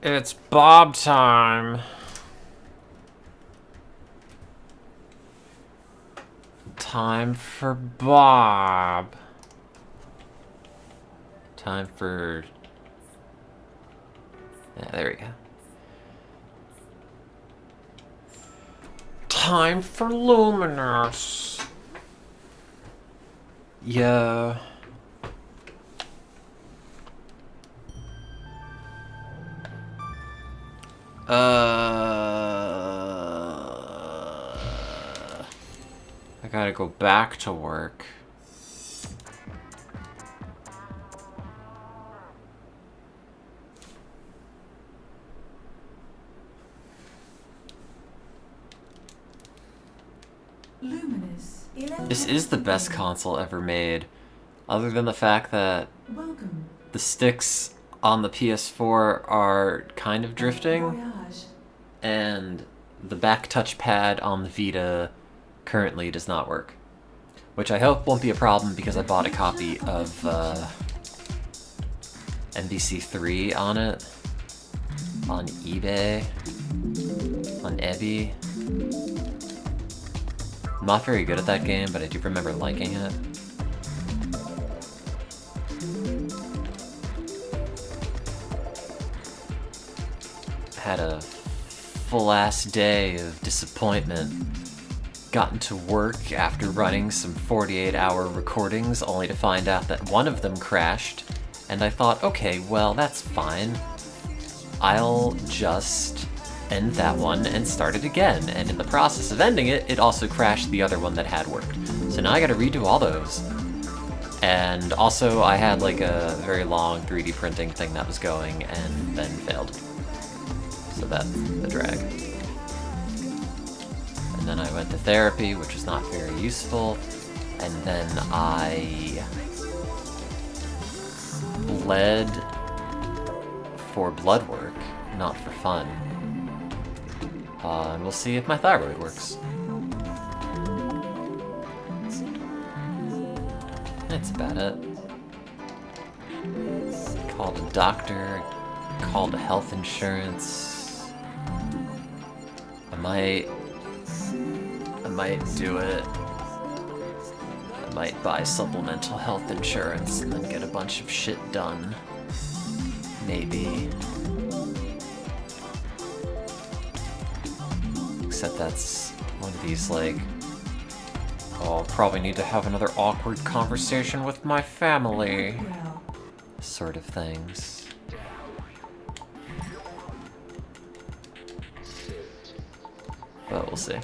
It's Bob time. Time for Bob. Time for... Yeah, there we go. Time for Luminous. Yeah. I gotta go back to work. This is the best console ever made, other than the fact that the sticks on the PS4 are kind of drifting, and the back touchpad on the Vita currently does not work. Which I hope won't be a problem because I bought a copy of MVC3 on it, on eBay, on Ebby. I'm not very good at that game, but I do remember liking it. Had a full-ass day of disappointment. Gotten to work after running some 48-hour recordings, only to find out that one of them crashed, and I thought, okay, well, that's fine. I'll just end that one and start it again, and in the process of ending it, it also crashed the other one that had worked. So now I gotta redo all those. And also, I had like a very long 3D printing thing that was going, and then failed. So that's the drag. And then I went to therapy, which was not very useful, and then I bled for blood work, not for fun. And we'll see if my thyroid works. That's about it. Called a doctor, called a health insurance. I might do it. I might buy supplemental health insurance and then get a bunch of shit done. Maybe. Except that's one of these, like, oh, I'll probably need to have another awkward conversation with my family sort of things. But we'll see.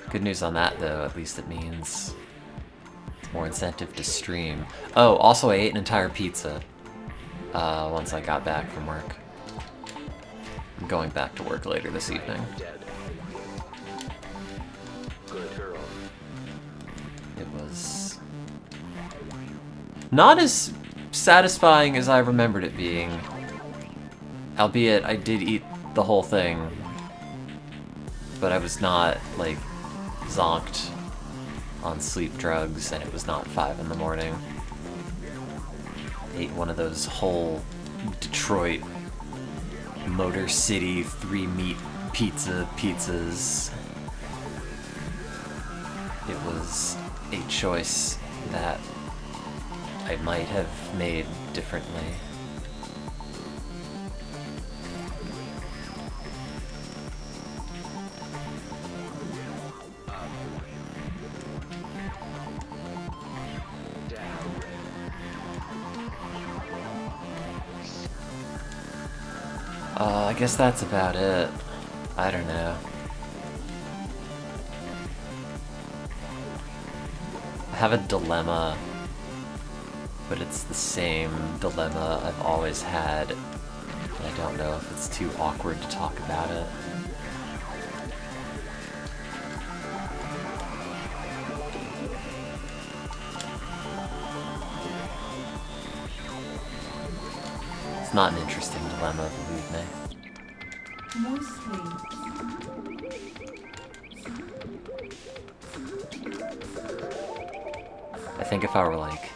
Good news on that, though. At least it means it's more incentive to stream. Oh, also I ate an entire pizza once I got back from work. I'm going back to work later this evening. It was not as satisfying as I remembered it being. Albeit I did eat the whole thing, but I was not, like, zonked on sleep drugs, and it was not 5 in the morning. Ate one of those whole Detroit Motor City 3-meat pizzas. It was a choice that I might have made differently. I guess that's about it. I don't know. I have a dilemma, but it's the same dilemma I've always had. I don't know if it's too awkward to talk about it. It's not an interesting dilemma, believe me. I think if I were, like,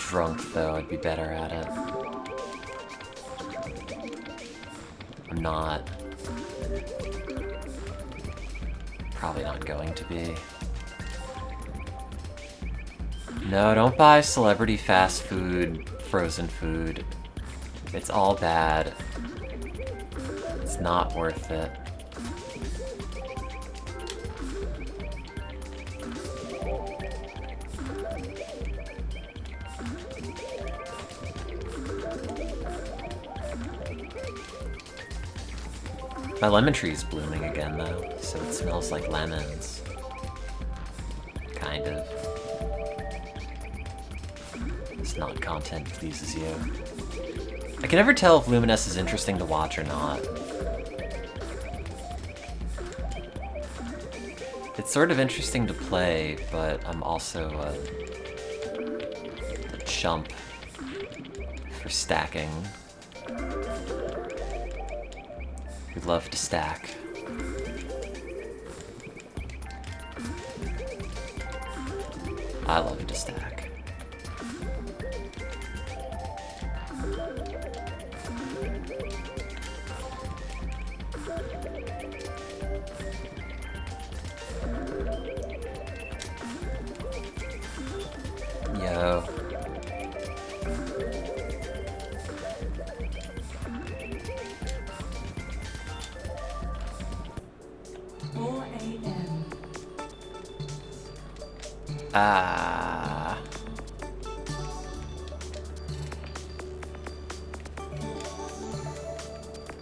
drunk, though, I'd be better at it. I'm not. Probably not going to be. No, don't buy celebrity fast food, frozen food. It's all bad. It's not worth it. My lemon tree is blooming again, though, so it smells like lemons. Kind of. This non-content pleases you. I can never tell if Luminous is interesting to watch or not. It's sort of interesting to play, but I'm also a chump for stacking. We love to stack. I love to stack. Yo.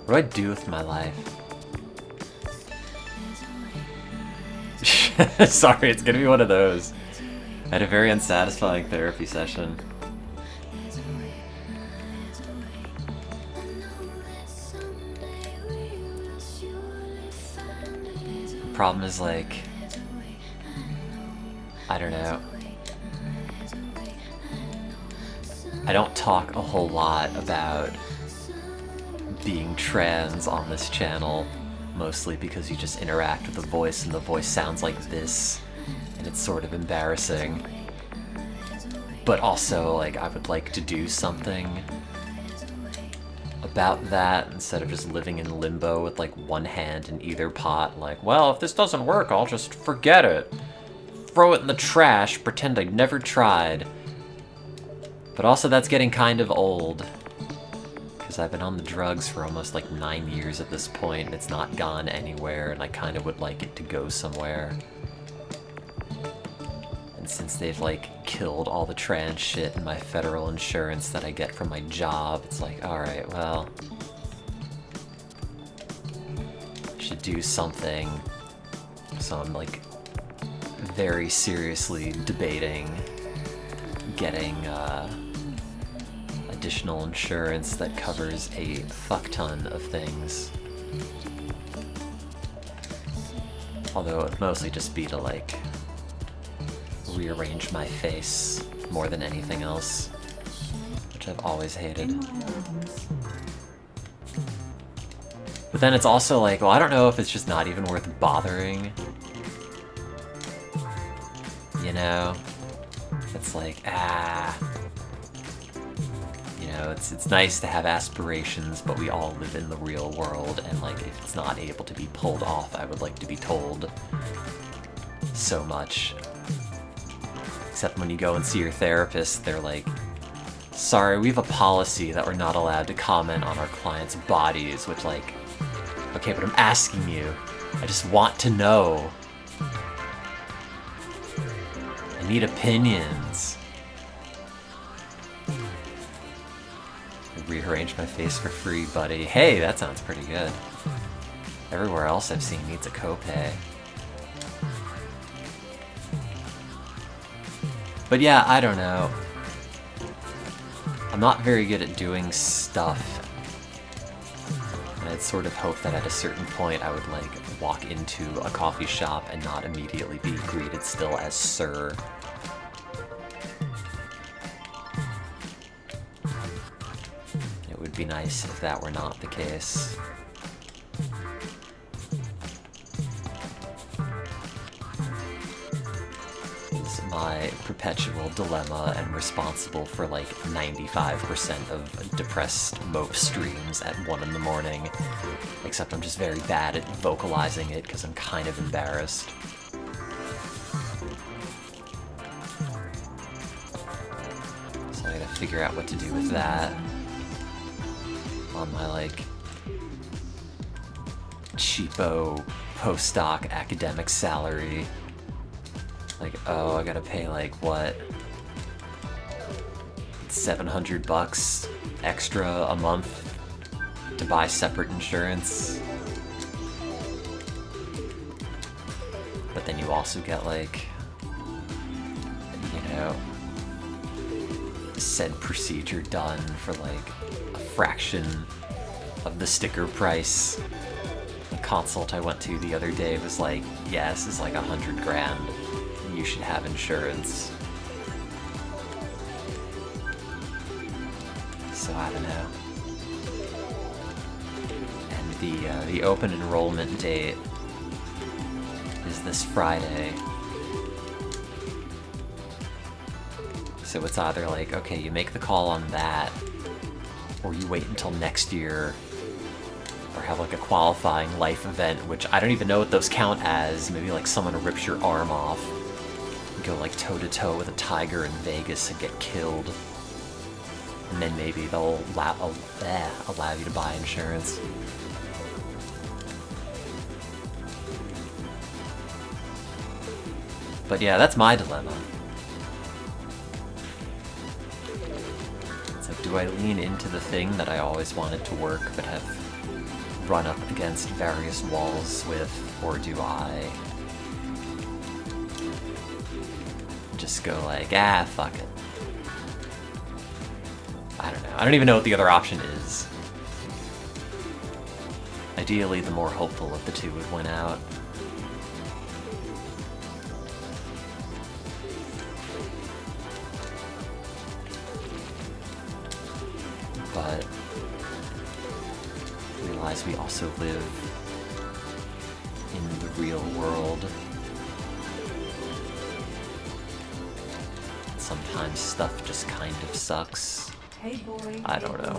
What do I do with my life? Sorry, it's gonna be one of those. I had a very unsatisfying therapy session. The problem is, like, I don't know. I don't talk a whole lot about being trans on this channel, mostly because you just interact with the voice and the voice sounds like this, and it's sort of embarrassing. But also, like, I would like to do something about that instead of just living in limbo with, like, one hand in either pot, like, well, if this doesn't work, I'll just forget it. Throw it in the trash, pretend I never tried. But also that's getting kind of old. Because I've been on the drugs for almost like 9 years at this point, and it's not gone anywhere, and I kind of would like it to go somewhere. And since they've like killed all the trans shit in my federal insurance that I get from my job, it's like, alright, well, I should do something. So I'm like very seriously debating getting additional insurance that covers a fuck ton of things. Although it would mostly just be to like rearrange my face more than anything else, which I've always hated. But then it's also like, well, I don't know if it's just not even worth bothering. You know? It's like, you know, it's nice to have aspirations, but we all live in the real world, and like, if it's not able to be pulled off, I would like to be told so much. Except when you go and see your therapist, they're like, sorry, we have a policy that we're not allowed to comment on our clients' bodies, which, like, okay, but I'm asking you. I just want to know. I need opinions. Rearrange my face for free, buddy. Hey, that sounds pretty good. Everywhere else I've seen needs a copay. But yeah, I don't know. I'm not very good at doing stuff. And I'd sort of hope that at a certain point I would like walk into a coffee shop and not immediately be greeted still as sir. It would be nice if that were not the case. my perpetual dilemma and responsible for like 95% of depressed mope streams at 1 in the morning. Except I'm just very bad at vocalizing it because I'm kind of embarrassed. So I gotta figure out what to do with that on my like cheapo postdoc academic salary. Like, oh, I gotta pay like what, $700 extra a month to buy separate insurance. But then you also get like, you know, said procedure done for like a fraction of the sticker price. The consult I went to the other day was like, yeah, this is like $100 grand. You should have insurance. So I don't know. And the open enrollment date is this Friday. So it's either like, okay, you make the call on that, or you wait until next year, or have like a qualifying life event, which I don't even know what those count as. Maybe like someone rips your arm off. Go like toe-to-toe with a tiger in Vegas and get killed. And then maybe they'll allow you to buy insurance. But yeah, that's my dilemma. It's like, do I lean into the thing that I always wanted to work but have run up against various walls with, or do I just go like, fuck it. I don't know. I don't even know what the other option is. Ideally, the more hopeful of the two would win out. But realize we also live in the real world. Sometimes stuff just kind of sucks. Hey boy, I don't know.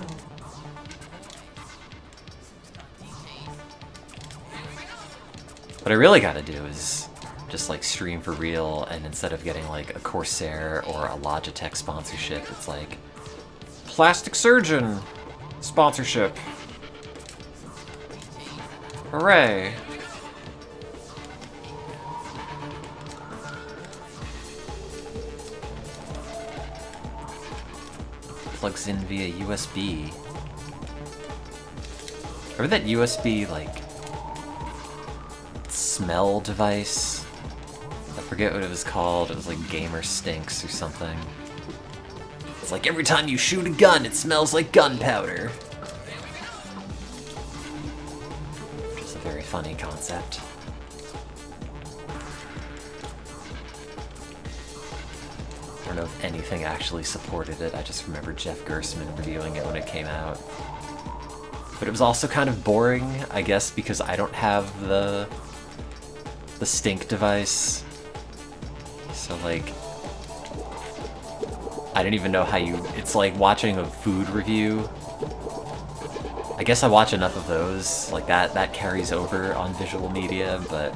What I really gotta do is just like stream for real, and instead of getting like a Corsair or a Logitech sponsorship, it's like plastic surgeon sponsorship. Hooray. Plugs in via USB. Remember that USB, like, smell device? I forget what it was called. It was like Gamer Stinks or something. It's like every time you shoot a gun, it smells like gunpowder. Which is a very funny concept. I don't know if anything actually supported it. I just remember Jeff Gerstmann reviewing it when it came out. But it was also kind of boring, I guess, because I don't have the stink device. So like, I don't even know how you, it's like watching a food review. I guess I watch enough of those, like that carries over on visual media, but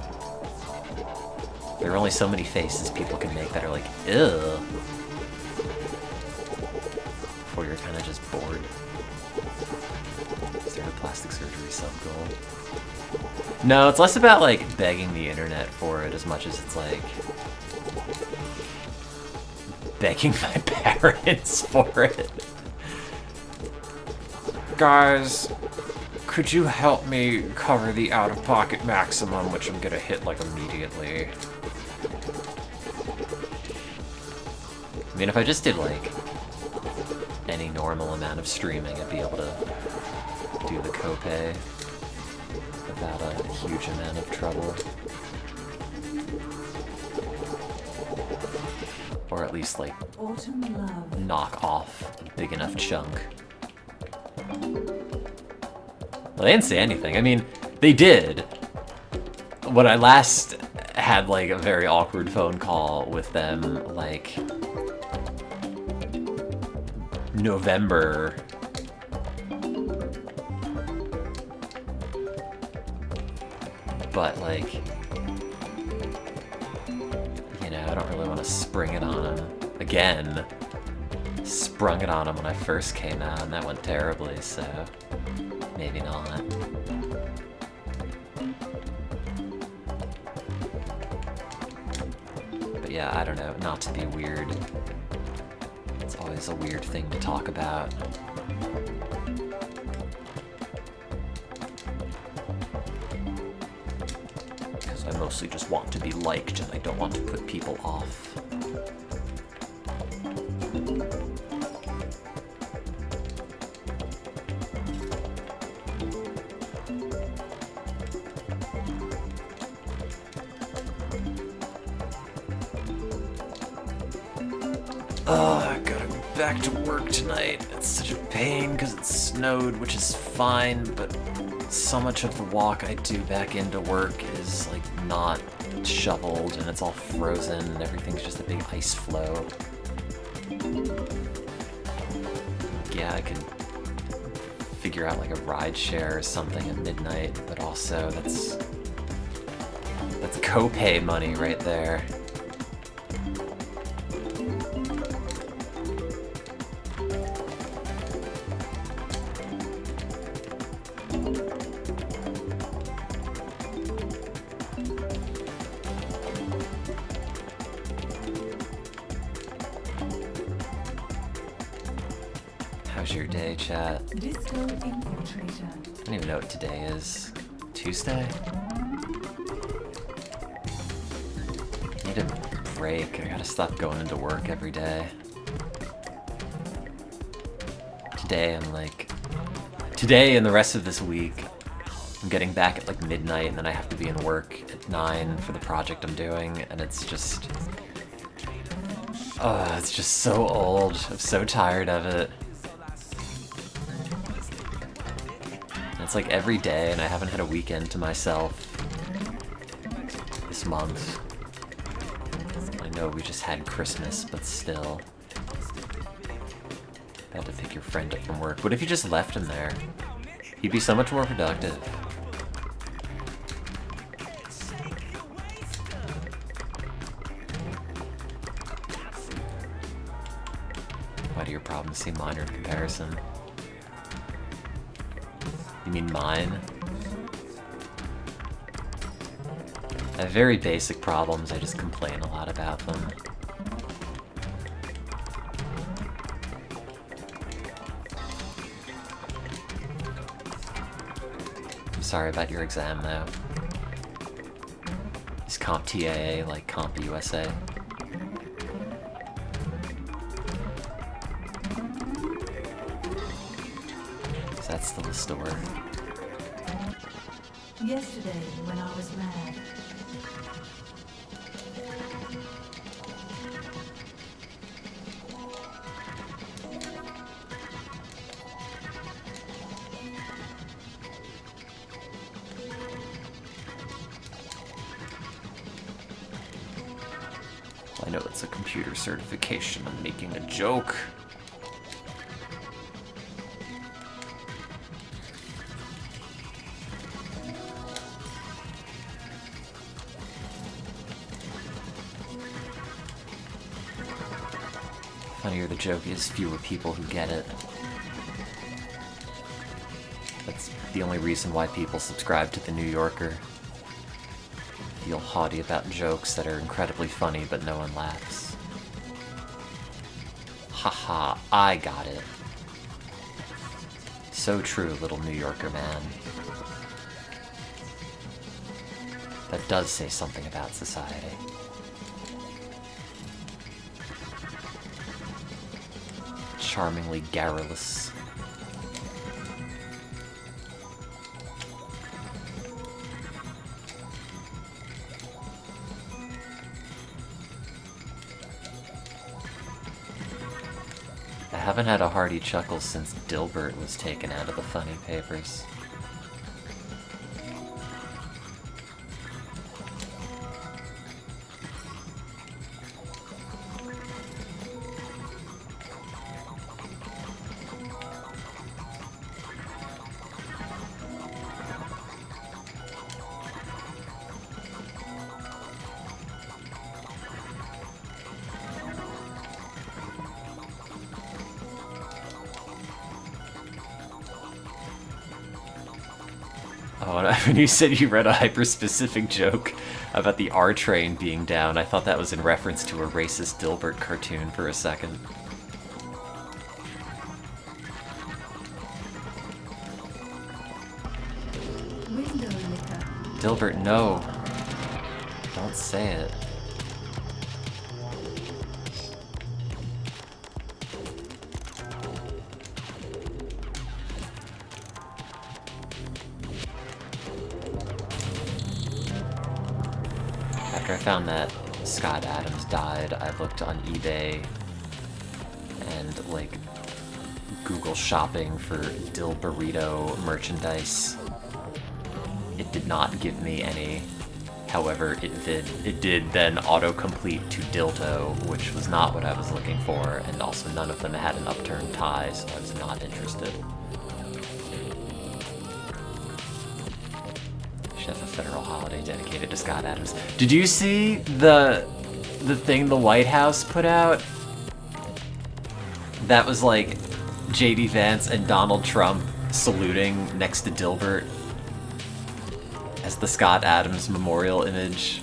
there are only so many faces people can make that are like, ew. Before you're kind of just bored. Is there a plastic surgery sub-goal? No, it's less about like begging the internet for it as much as it's like begging my parents for it. Guys, could you help me cover the out-of-pocket maximum, which I'm gonna hit like immediately? I mean, if I just did like any normal amount of streaming, I'd be able to do the copay without a huge amount of trouble. Or at least like knock off a big enough chunk. Well, they didn't say anything. I mean, they did. When I last had like a very awkward phone call with them like November. But like, you know, I don't really want to spring it on him again. Sprung it on him when I first came out and that went terribly, so maybe not. But yeah, I don't know, not to be weird. It's always a weird thing to talk about. Because I mostly just want to be liked and I don't want to put people off. I gotta go back to work tonight. It's such a pain because it snowed, which is fine, but so much of the walk I do back into work is like not shoveled and it's all frozen and everything's just a big ice flow. Yeah, I could figure out like a ride share or something at midnight, but also that's copay money right there. How's your day, chat? I don't even know what today is. Tuesday? Need a break. I gotta stop going into work every day. Today and the rest of this week, I'm getting back at like midnight and then I have to be in work at 9 for the project I'm doing, and it's just so old. I'm so tired of it. It's like every day, and I haven't had a weekend to myself this month. I know we just had Christmas, but still. I had to pick your friend up from work. What if you just left him there? He'd be so much more productive. Why do your problems seem minor in comparison? You mean mine? I have very basic problems, I just complain a lot about them. I'm sorry about your exam though. Is CompTIA like CompUSA? Is that still a store? Yesterday, when I was mad. I know it's a computer certification. I'm making a joke. Funnier the joke is, fewer people who get it. That's the only reason why people subscribe to The New Yorker. Feel haughty about jokes that are incredibly funny but no one laughs. Haha, I got it. So true, little New Yorker man. That does say something about society. Charmingly garrulous. I haven't had a hearty chuckle since Dilbert was taken out of the funny papers. Oh, and when you said you read a hyper-specific joke about the R train being down, I thought that was in reference to a racist Dilbert cartoon for a second. Window licker. Dilbert, no. Don't say it. After I found that Scott Adams died, I looked on eBay and, like, Google shopping for Dill Burrito merchandise. It did not give me any. However, it did then autocomplete to dildo, which was not what I was looking for, and also none of them had an upturned tie, so I was not interested. Should have a federal holiday dedicated to Scott Adams. Did you see the thing the White House put out? That was like JD Vance and Donald Trump saluting next to Dilbert as the Scott Adams memorial image.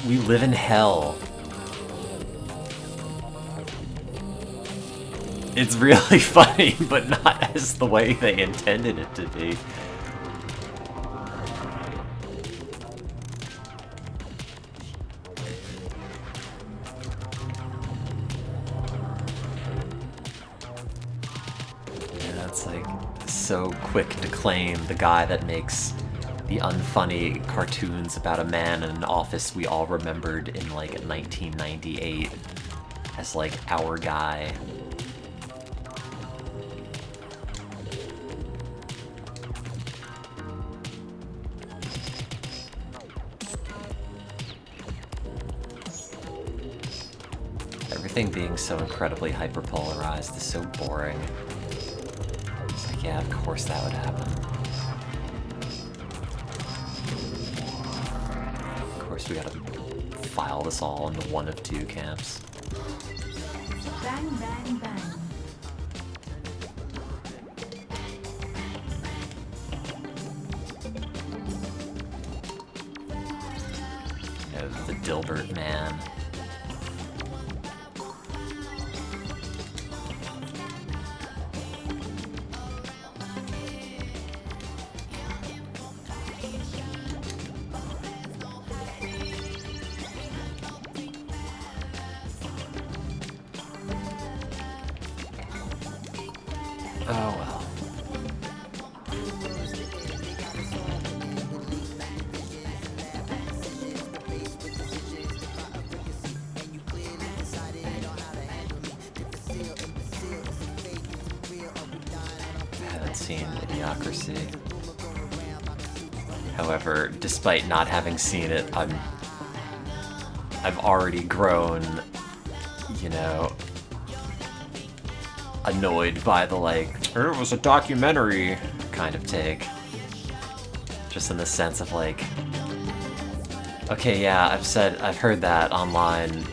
We live in hell. It's really funny, but not as the way they intended it to be. Yeah, it's like so quick to claim the guy that makes the unfunny cartoons about a man in an office we all remembered in like 1998 as like our guy. Everything being so incredibly hyperpolarized is so boring. It's like, yeah, of course that would happen. Of course we gotta file this all into one of two camps. Bang, bang, bang. You know, the Dilbert man. Oh well. I haven't seen Idiocracy. However, despite not having seen it, I've already grown, you know, annoyed by the like, it was a documentary kind of take. Just in the sense of like, okay, yeah, I've heard that online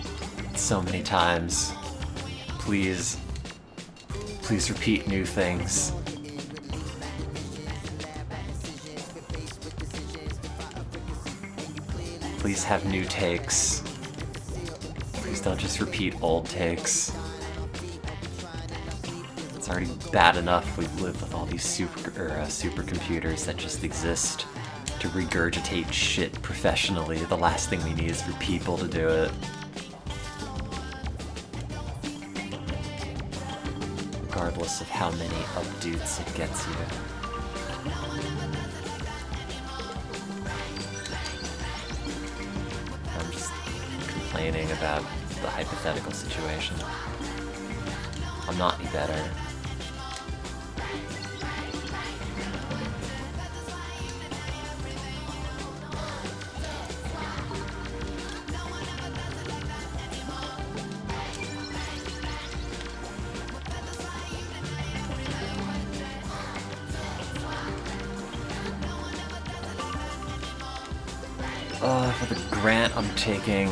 so many times. Please repeat new things. Please have new takes. Please don't just repeat old takes. It's already bad enough we live with all these supercomputers that just exist to regurgitate shit professionally. The last thing we need is for people to do it. Regardless of how many updates it gets you. I'm just complaining about the hypothetical situation. I'm not any better. For the grant I'm taking,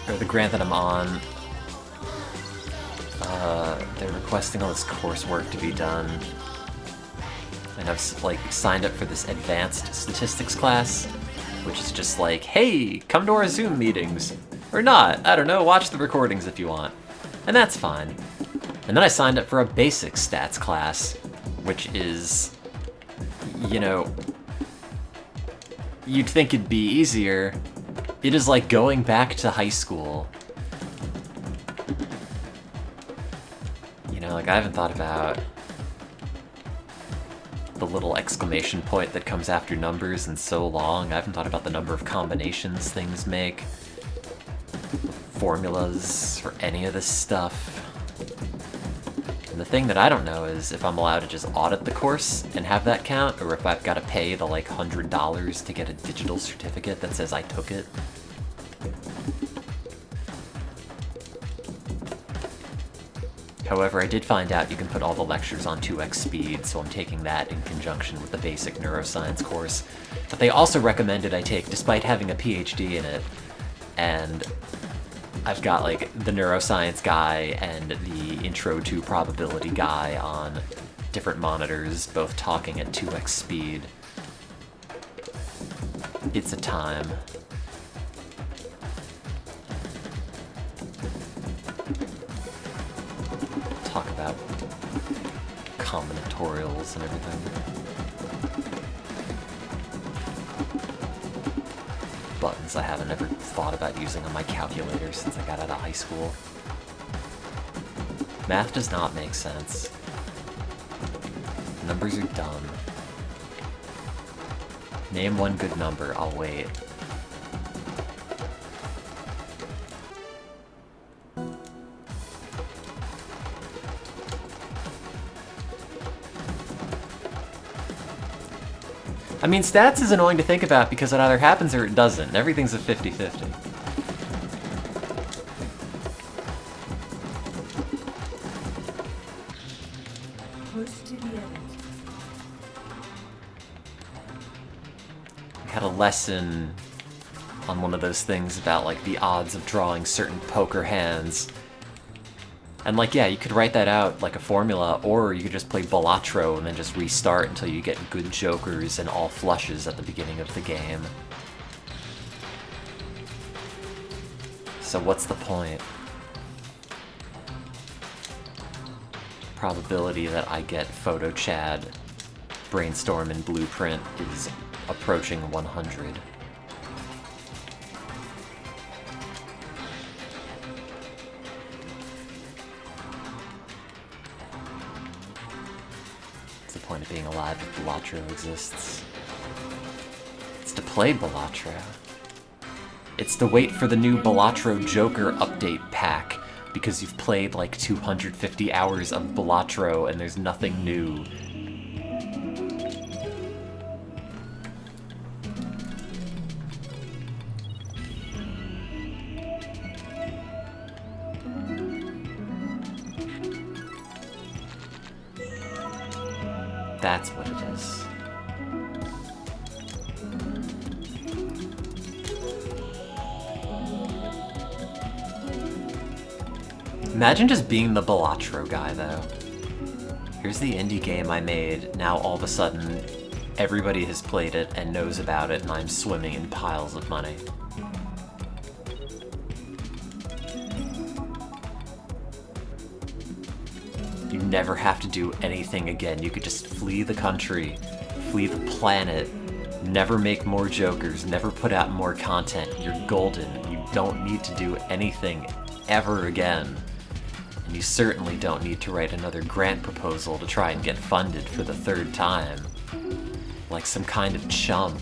or the grant that I'm on, they're requesting all this coursework to be done. And I've like signed up for this advanced statistics class, which is just like, hey, come to our Zoom meetings. Or not, I don't know, watch the recordings if you want. And that's fine. And then I signed up for a basic stats class, which is, you know, you'd think it'd be easier. It is like going back to high school. You know, like I haven't thought about the little exclamation point that comes after numbers in so long. I haven't thought about the number of combinations things make, formulas, or any of this stuff. And the thing that I don't know is if I'm allowed to just audit the course and have that count, or if I've got to pay the like $100 to get a digital certificate that says I took it. However, I did find out you can put all the lectures on 2x speed, so I'm taking that in conjunction with the basic neuroscience course. But they also recommended I take, despite having a PhD in it, and I've got like the neuroscience guy and the intro to probability guy on different monitors, both talking at 2x speed. It's a time. Talk about combinatorials and everything. Buttons I haven't ever thought about using on my calculator since I got out of high school. Math does not make sense. Numbers are dumb. Name one good number, I'll wait. I mean, stats is annoying to think about because it either happens or it doesn't. Everything's a 50-50. Post to the edit. We had a lesson on one of those things about like the odds of drawing certain poker hands. And like, yeah, you could write that out like a formula, or you could just play Balatro and then just restart until you get good jokers and all flushes at the beginning of the game. So what's the point? Probability that I get Photo Chad, Brainstorm, and Blueprint is approaching 100. Point of being alive if Balatro exists. It's to play Balatro. It's to wait for the new Balatro Joker update pack, because you've played like 250 hours of Balatro and there's nothing new. That's what it is. Imagine just being the Balatro guy, though. Here's the indie game I made. Now all of a sudden, everybody has played it and knows about it, and I'm swimming in piles of money. You never have to do anything again. You could just flee the country, flee the planet, never make more jokers, never put out more content. You're golden. You don't need to do anything ever again. And you certainly don't need to write another grant proposal to try and get funded for the third time. Like some kind of chump.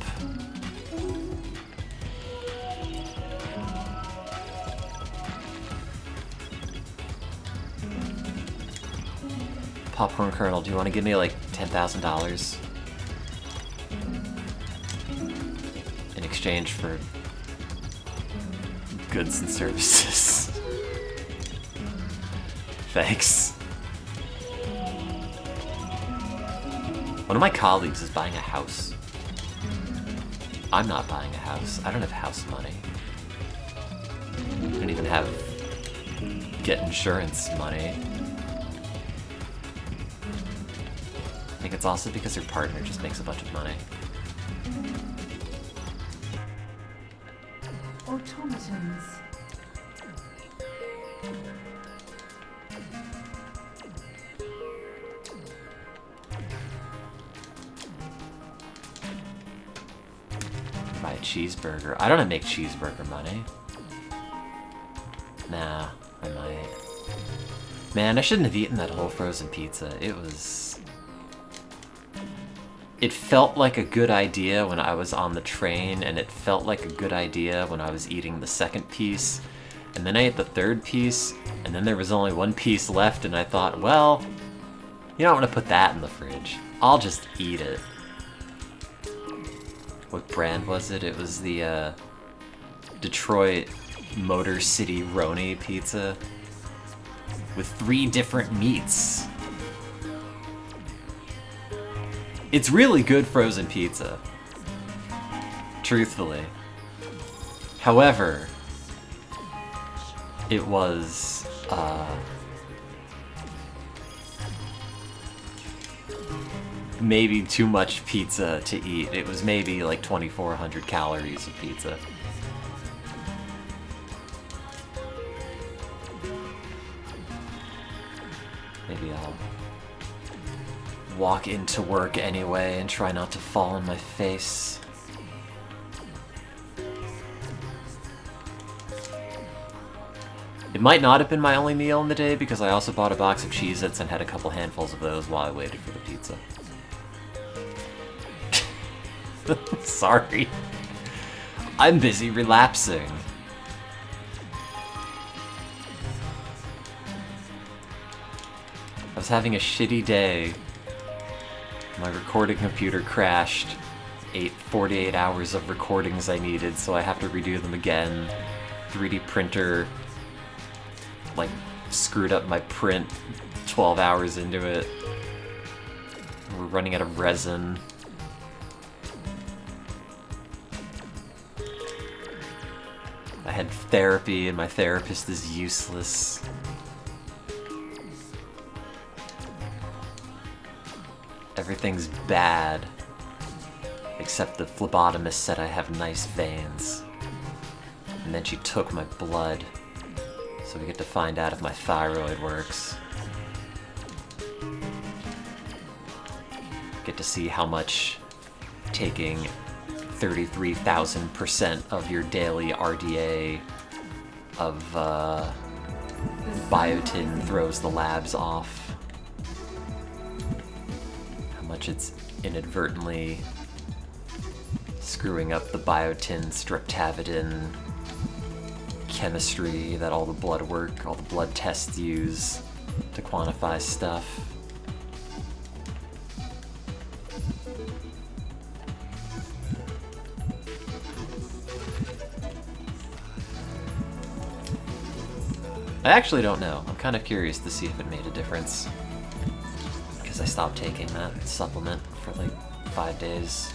Popcorn Kernel, do you want to give me like $10,000 in exchange for goods and services? Thanks. One of my colleagues is buying a house. I'm not buying a house. I don't have house money. I don't even have get insurance money. think it's also because her partner just makes a bunch of money. Automatons. Buy a cheeseburger. I don't make cheeseburger money. Nah, I might. Man, I shouldn't have eaten that whole frozen pizza. It felt like a good idea when I was on the train, and it felt like a good idea when I was eating the second piece. And then I ate the third piece, and then there was only one piece left, and I thought, well, you don't want to put that in the fridge. I'll just eat it. What brand was it? It was the Detroit Motor City Roni pizza with 3 different meats. It's really good frozen pizza, truthfully. However, it was maybe too much pizza to eat. It was maybe like 2,400 calories of pizza. Maybe I'll walk into work anyway and try not to fall on my face. It might not have been my only meal in the day because I also bought a box of Cheez-Its and had a couple handfuls of those while I waited for the pizza. Sorry. I'm busy relapsing. I was having a shitty day. My recording computer crashed. 48 hours of recordings I needed, so I have to redo them again. 3D printer, like, screwed up my print 12 hours into it. We're running out of resin. I had therapy, and my therapist is useless. Everything's bad, except the phlebotomist said I have nice veins. And then she took my blood, so we get to find out if my thyroid works. Get to see how much taking 33,000% of your daily RDA of biotin throws the labs off. How much it's inadvertently screwing up the biotin streptavidin chemistry that all the blood work, all the blood tests use to quantify stuff. I actually don't know. I'm kind of curious to see if it made a difference. Because I stopped taking that supplement for like 5 days.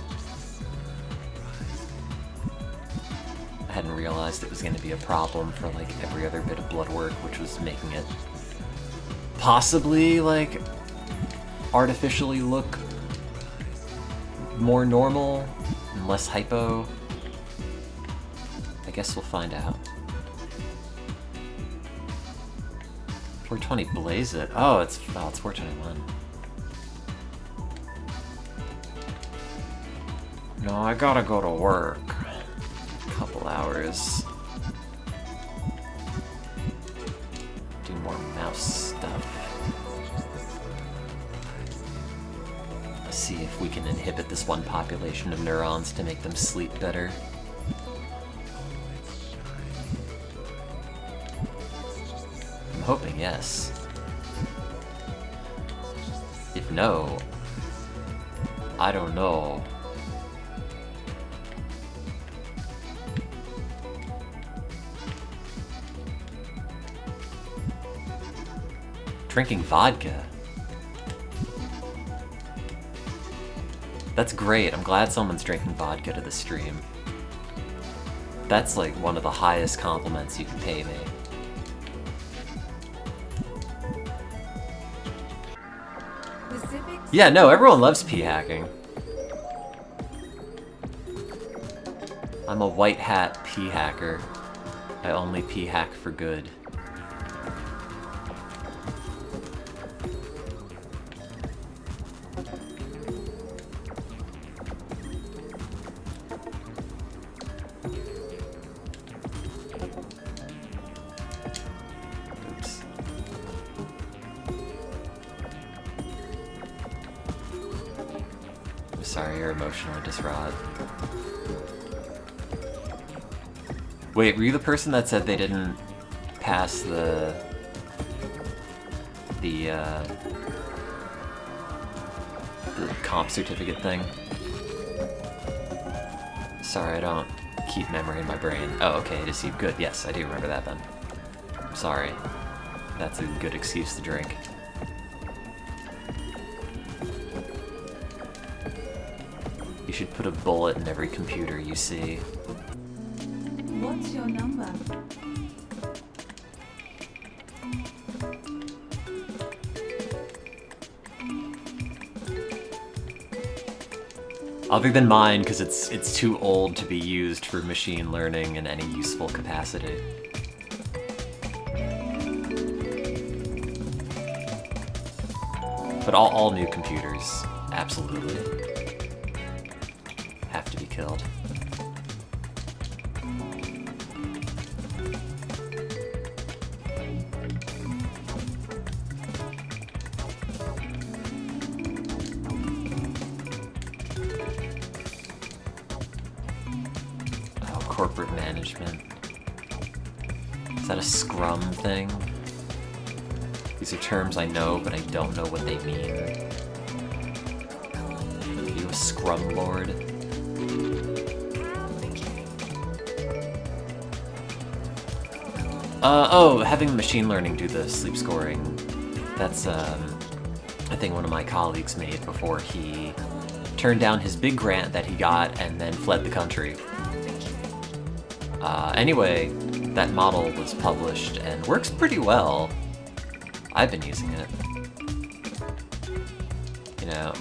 I hadn't realized it was going to be a problem for like every other bit of blood work, which was making it possibly like artificially look more normal and less hypo. I guess we'll find out. 420 blaze it. Oh, it's 421. No, I gotta go to work. Couple hours. Do more mouse stuff. Let's see if we can inhibit this one population of neurons to make them sleep better. I'm hoping yes. If no, I don't know. Drinking vodka. That's great. I'm glad someone's drinking vodka to the stream. That's like one of the highest compliments you can pay me. Pacific Yeah, no, everyone loves p-hacking. I'm a white hat p-hacker. I only p-hack for good. Oops. I'm sorry, you're emotionally distraught. Wait, were you the person that said they didn't pass the comp certificate thing? Sorry, I don't keep memory in my brain. Oh, okay, it is you. Good, yes, I do remember that then. Sorry. That's a good excuse to drink. You should put a bullet in every computer you see. What's your number? Other than mine, because it's too old to be used for machine learning in any useful capacity. But all new computers, absolutely, have to be killed. Corporate management. Is that a Scrum thing? These are terms I know, but I don't know what they mean. Are you a Scrum Lord? Oh, having machine learning do the sleep scoring. That's a thing one of my colleagues made before he turned down his big grant that he got and then fled the country. Anyway, that model was published and works pretty well. I've been using it. You know,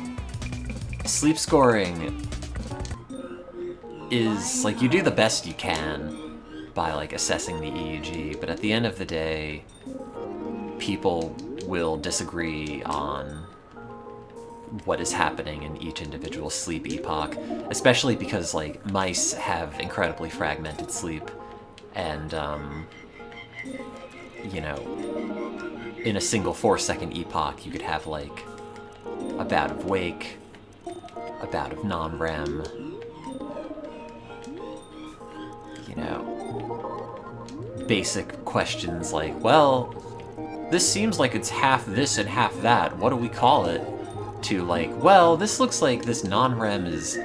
sleep scoring is, like, you do the best you can by, like, assessing the EEG, but at the end of the day, people will disagree on what is happening in each individual sleep epoch, especially because, like, mice have incredibly fragmented sleep, and, you know, in a single 4-second epoch, you could have, like, a bout of wake, a bout of non-REM, you know, basic questions like, well, this seems like it's half this and half that, what do we call it? To, like, well, this looks like this non-REM is,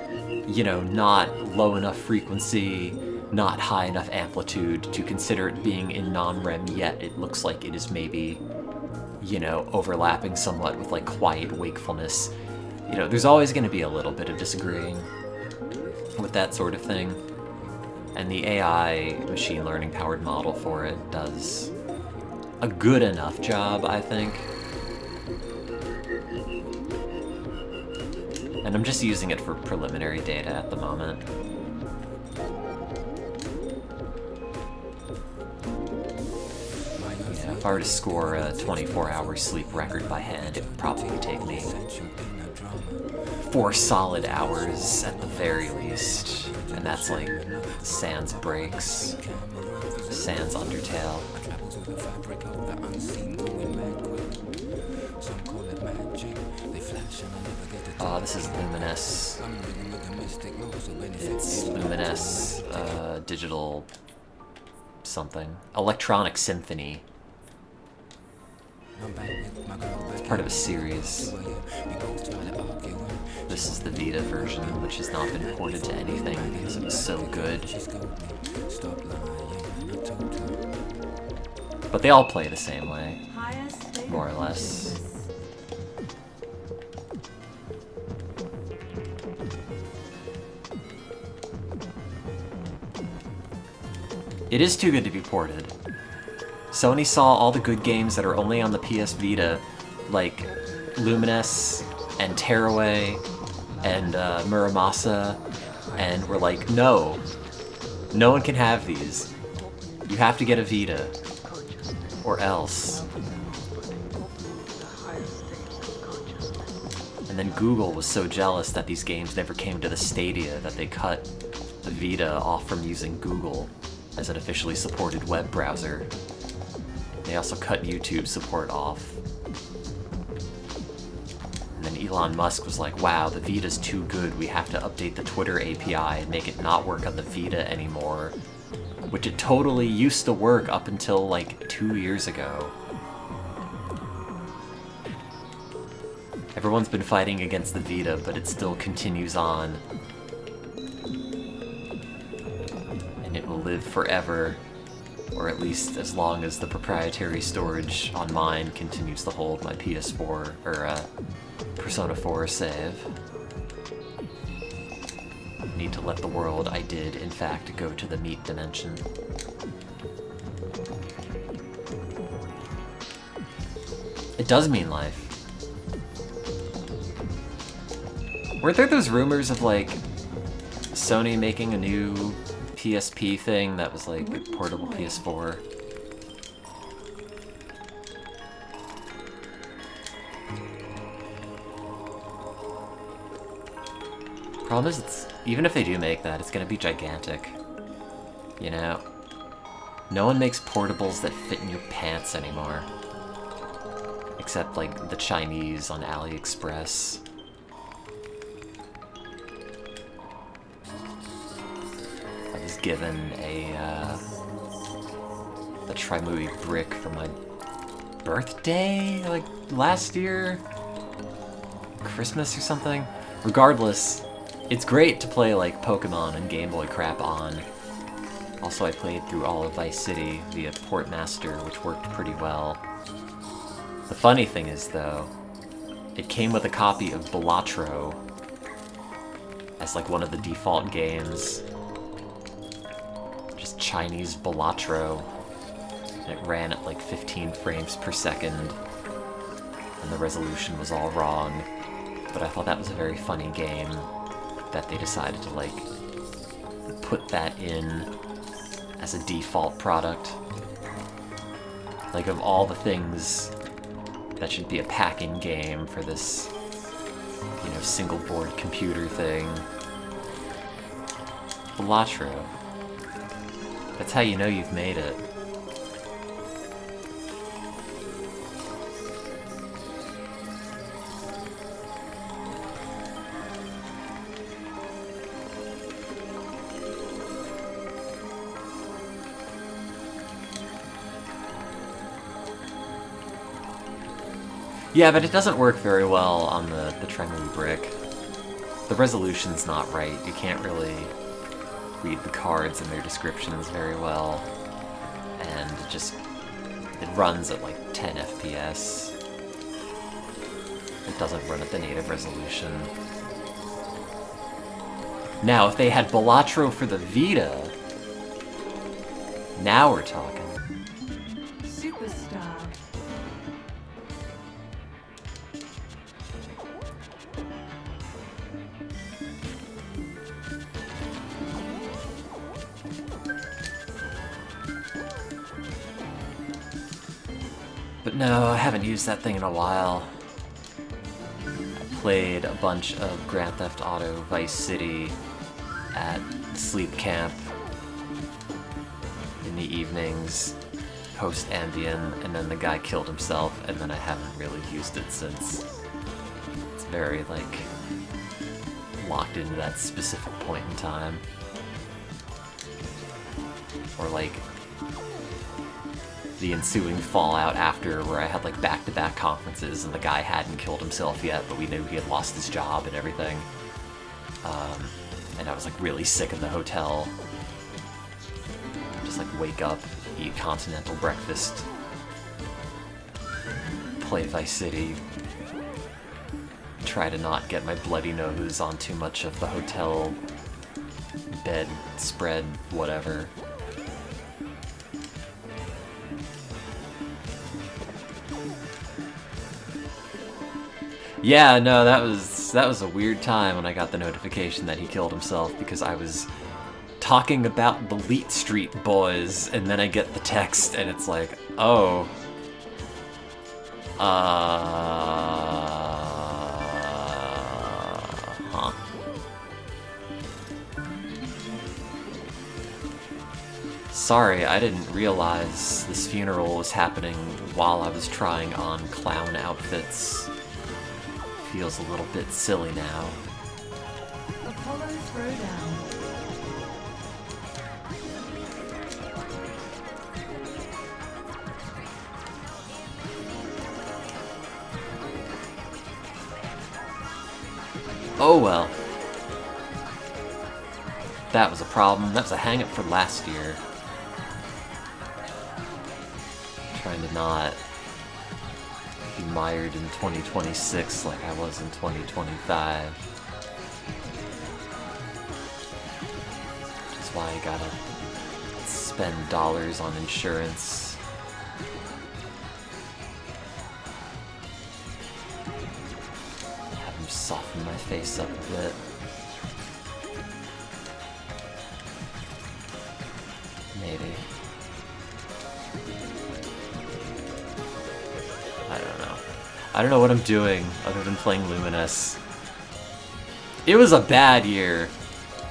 you know, not low enough frequency, not high enough amplitude to consider it being in non-REM, yet it looks like it is maybe, you know, overlapping somewhat with, like, quiet wakefulness. You know, there's always going to be a little bit of disagreeing with that sort of thing. And the AI machine learning powered model for it does a good enough job, I think. And I'm just using it for preliminary data at the moment. Yeah, if I were to score a 24-hour sleep record by hand, it would probably take me 4 solid hours at the very least. And that's like sans breaks, sans Undertale. This is Luminous. It's Luminous, digital something. Electronic Symphony. It's part of a series. This is the Vita version, which has not been ported to anything because it was so good. But they all play the same way, more or less. It is too good to be ported. Sony saw all the good games that are only on the PS Vita like Lumines and Tearaway and Muramasa, and we're like, no one can have these. You have to get a Vita, or else. And then Google was so jealous that these games never came to the Stadia that they cut the Vita off from using Google as an officially supported web browser. They also cut YouTube support off. And then Elon Musk was like, wow, the Vita's too good, we have to update the Twitter API and make it not work on the Vita anymore. Which it totally used to work up until like 2 years ago. Everyone's been fighting against the Vita, but it still continues on. And it will live forever, or at least as long as the proprietary storage on mine continues to hold my PS4, or Persona 4 save. Need to let the world I did, in fact, go to the meat dimension. It does mean life. Weren't there those rumors of, like, Sony making a new PSP thing that was, like, a portable PS4? Problem is, even if they do make that, it's gonna be gigantic. You know? No one makes portables that fit in your pants anymore. Except, like, the Chinese on AliExpress. I was given a Trimui brick for my birthday, like, last year? Christmas or something? Regardless, it's great to play, like, Pokemon and Game Boy crap on. Also, I played through all of Vice City via Portmaster, which worked pretty well. The funny thing is, though, it came with a copy of Balatro as, like, one of the default games. Just Chinese Balatro. And it ran at, like, 15 frames per second. And the resolution was all wrong. But I thought that was a very funny game that they decided to, like, put that in as a default product. Like, of all the things that should be a pack-in game for this, you know, single-board computer thing. Balatro. That's how you know you've made it. Yeah, but it doesn't work very well on the Trimui brick. The resolution's not right. You can't really read the cards and their descriptions very well. And it runs at like 10 FPS. It doesn't run at the native resolution. Now, if they had Balatro for the Vita, now we're talking. Superstar. But no, I haven't used that thing in a while. I played a bunch of Grand Theft Auto Vice City at sleep camp in the evenings, post-Ambien, and then the guy killed himself, and then I haven't really used it since. It's very, like, locked into that specific point in time. Or, like, the ensuing fallout after, where I had, like, back-to-back conferences and the guy hadn't killed himself yet, but we knew he had lost his job and everything. And I was, like, really sick in the hotel. Just, like, wake up, eat continental breakfast, play Vice City, try to not get my bloody nose on too much of the hotel bed spread, whatever. Yeah, no, that was a weird time when I got the notification that he killed himself, because I was talking about the Leet Street Boys, and then I get the text, and it's like, oh, huh. Sorry, I didn't realize this funeral was happening while I was trying on clown outfits. Feels a little bit silly now. Apollo Throwdown. Oh well. That was a problem. That was a hang-up for last year. Trying to not be mired in 2026 like I was in 2025. Which is why I gotta spend dollars on insurance. Have them soften my face up a bit. Maybe. I don't know what I'm doing other than playing Luminous. It was a bad year.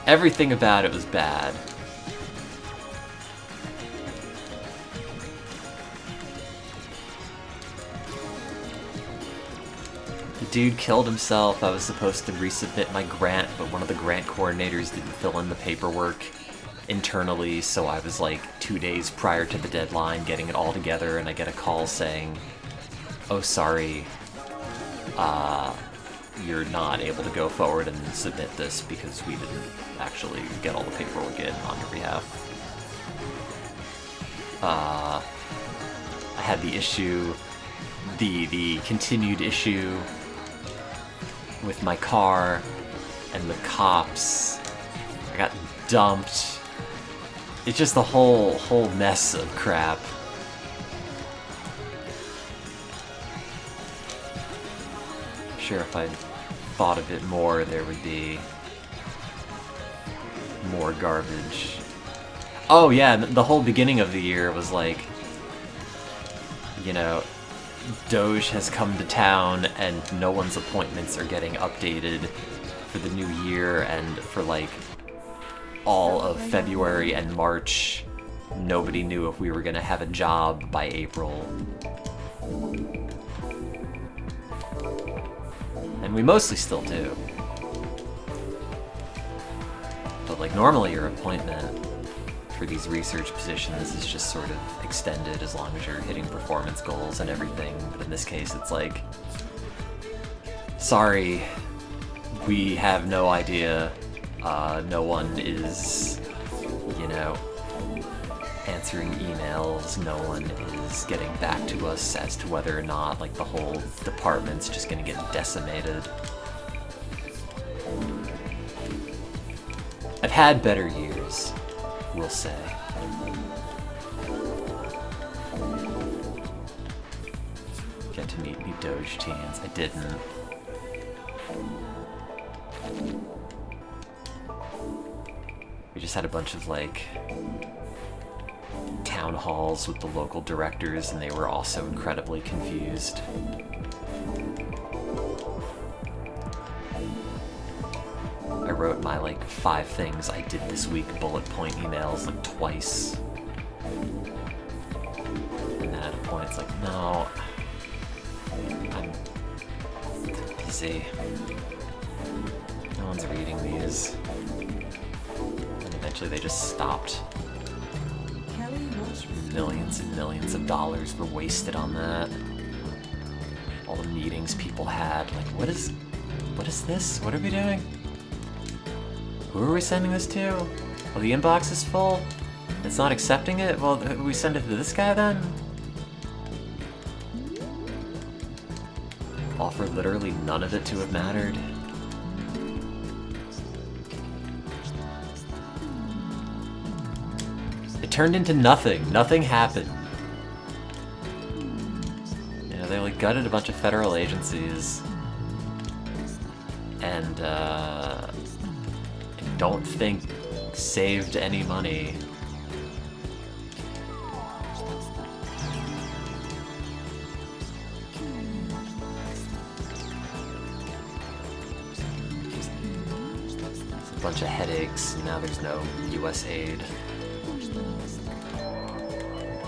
Everything about it was bad. The dude killed himself. I was supposed to resubmit my grant, but one of the grant coordinators didn't fill in the paperwork internally, so I was like 2 days prior to the deadline getting it all together, and I get a call saying, oh, sorry, you're not able to go forward and submit this because we didn't actually get all the paperwork in on your behalf. I had the issue, the continued issue with my car and the cops. I got dumped. It's just the whole mess of crap. Sure, if I thought a bit more, there would be more garbage. Oh yeah, the whole beginning of the year was like, you know, Doge has come to town and no one's appointments are getting updated for the new year, and for like all of February and March, nobody knew if we were gonna have a job by April. And we mostly still do. But like normally your appointment for these research positions is just sort of extended as long as you're hitting performance goals and everything. But in this case it's like, sorry, we have no idea. No one is, you know, answering emails, no one is getting back to us as to whether or not, like, the whole department's just gonna get decimated. I've had better years, we'll say. Get to meet new Doge teens. I didn't. We just had a bunch of, like, town halls with the local directors, and they were also incredibly confused. I wrote my, like, 5 things I did this week bullet point emails, like, twice. And then at a point it's like, no, I'm busy. No one's reading these. And eventually they just stopped. Millions and millions of dollars were wasted on that. All the meetings people had, like, what is this? What are we doing? Who are we sending this to? Well, the inbox is full. It's not accepting it? Well, we send it to this guy then? All for literally none of it to have mattered. It turned into nothing. Nothing happened. You know, they like gutted a bunch of federal agencies. and I don't think saved any money. It's a bunch of headaches, and now there's no US aid.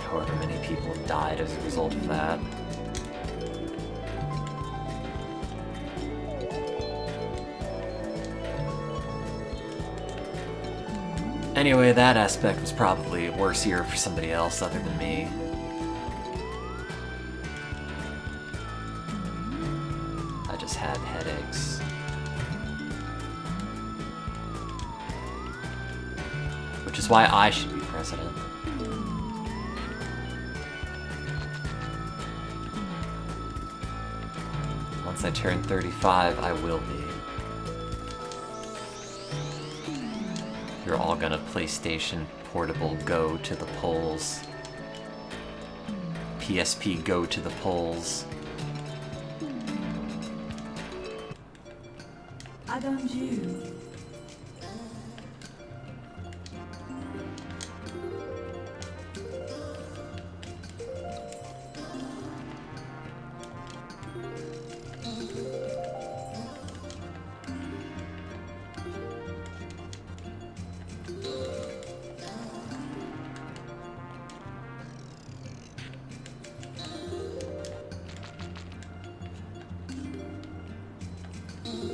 However many people have died as a result of that. Anyway, that aspect was probably worse here for somebody else other than me. I just had headaches. Which is why I should be president. Once I turn 35, I will be. You're all gonna PlayStation Portable go to the polls. PSP go to the polls. Attendu.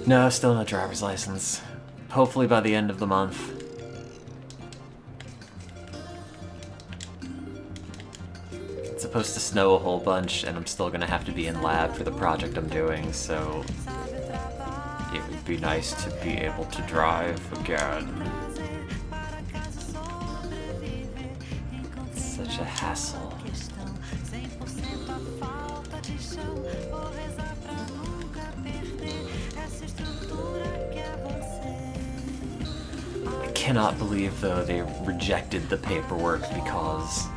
No, still no driver's license. Hopefully by the end of the month. It's supposed to snow a whole bunch, and I'm still gonna have to be in lab for the project I'm doing, so it would be nice to be able to drive again. It's such a hassle. I cannot believe, though, they rejected the paperwork because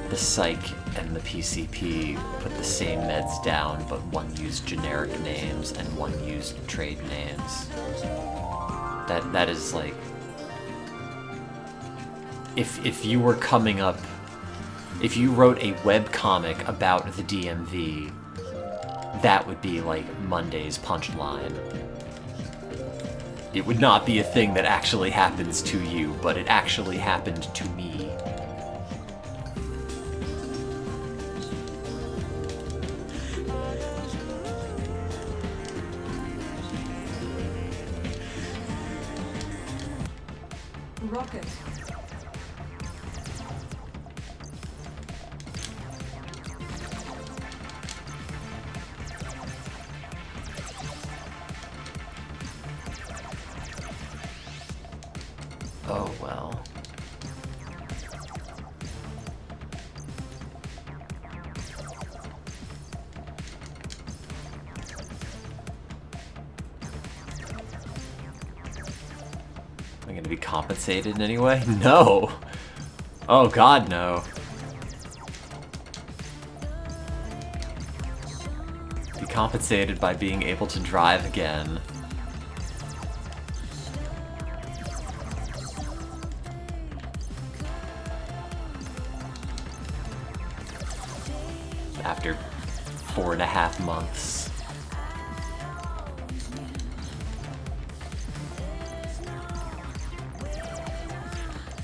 the psych and the PCP put the same meds down, but one used generic names and one used trade names. That is like, if you were coming up, if you wrote a webcomic about the DMV, that would be like Monday's punchline. It would not be a thing that actually happens to you, but it actually happened to me. Rocket. Oh well. Am I gonna be compensated in any way? No! Oh god, no. Be compensated by being able to drive again. After 4.5 months.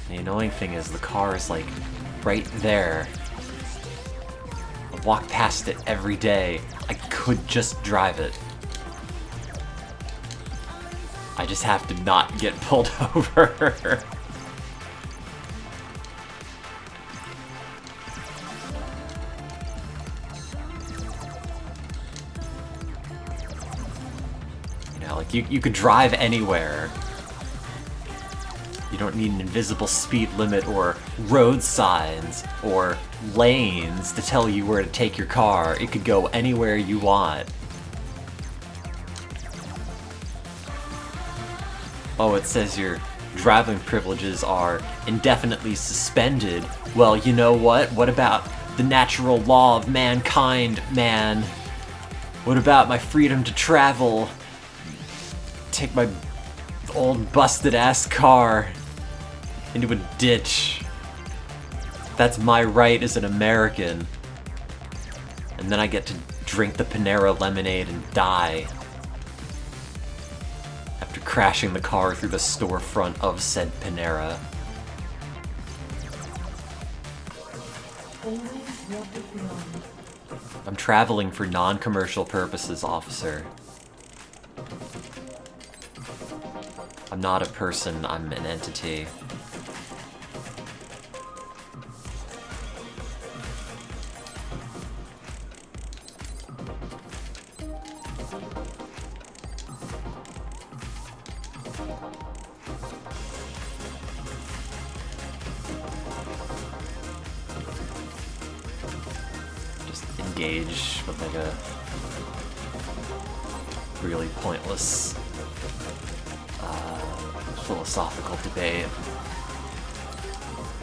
The annoying thing is the car is like right there. I walk past it every day. I could just drive it. I just have to not get pulled over. You could drive anywhere. You don't need an invisible speed limit or road signs or lanes to tell you where to take your car. It could go anywhere you want. Oh, it says your driving privileges are indefinitely suspended. Well, you know what? What about the natural law of mankind, man? What about my freedom to travel take my old busted ass car into a ditch. That's my right as an American. And then I get to drink the Panera lemonade and die. After crashing the car through the storefront of said Panera. Always walk it beyond. I'm traveling for non-commercial purposes, officer. I'm not a person, I'm an entity. Just engage with like a really pointless philosophical debate.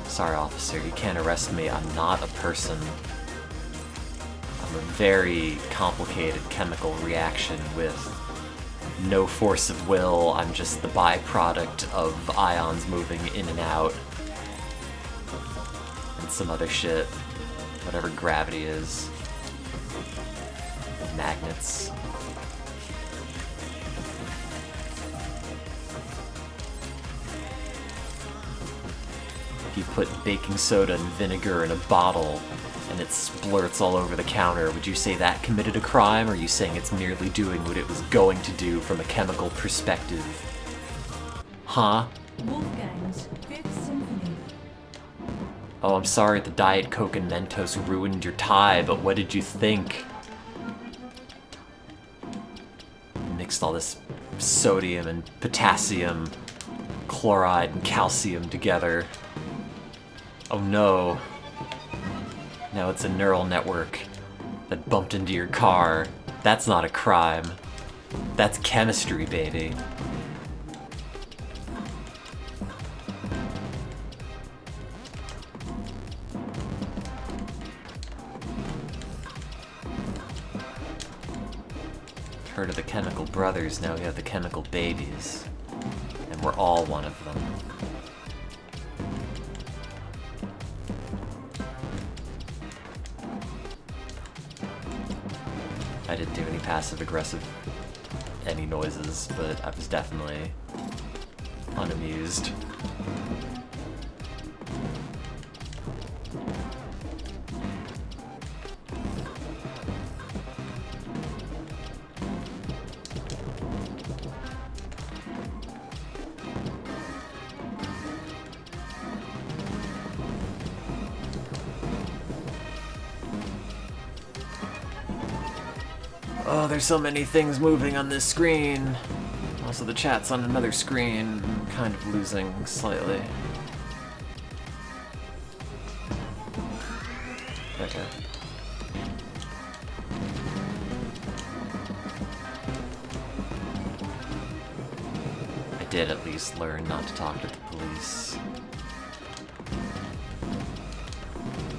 Sorry, officer, you can't arrest me. I'm not a person. I'm a very complicated chemical reaction with no force of will. I'm just the byproduct of ions moving in and out. And some other shit. Whatever gravity is. Magnets. If you put baking soda and vinegar in a bottle and it splurts all over the counter, would you say that committed a crime, or are you saying it's merely doing what it was going to do from a chemical perspective? Huh? Wolfgang's Fifth Symphony. Oh, I'm sorry the Diet Coke and Mentos ruined your tie, but what did you think? You mixed all this sodium and potassium, chloride and calcium together. Oh no. Now it's a neural network that bumped into your car. That's not a crime. That's chemistry, baby. Heard of the chemical brothers, now we have the chemical babies. And we're all one of them. I didn't do any passive-aggressive any noises, but I was definitely unamused. Oh, there's so many things moving on this screen. Also, the chat's on another screen. I'm kind of losing slightly. Okay. I did at least learn not to talk to the police.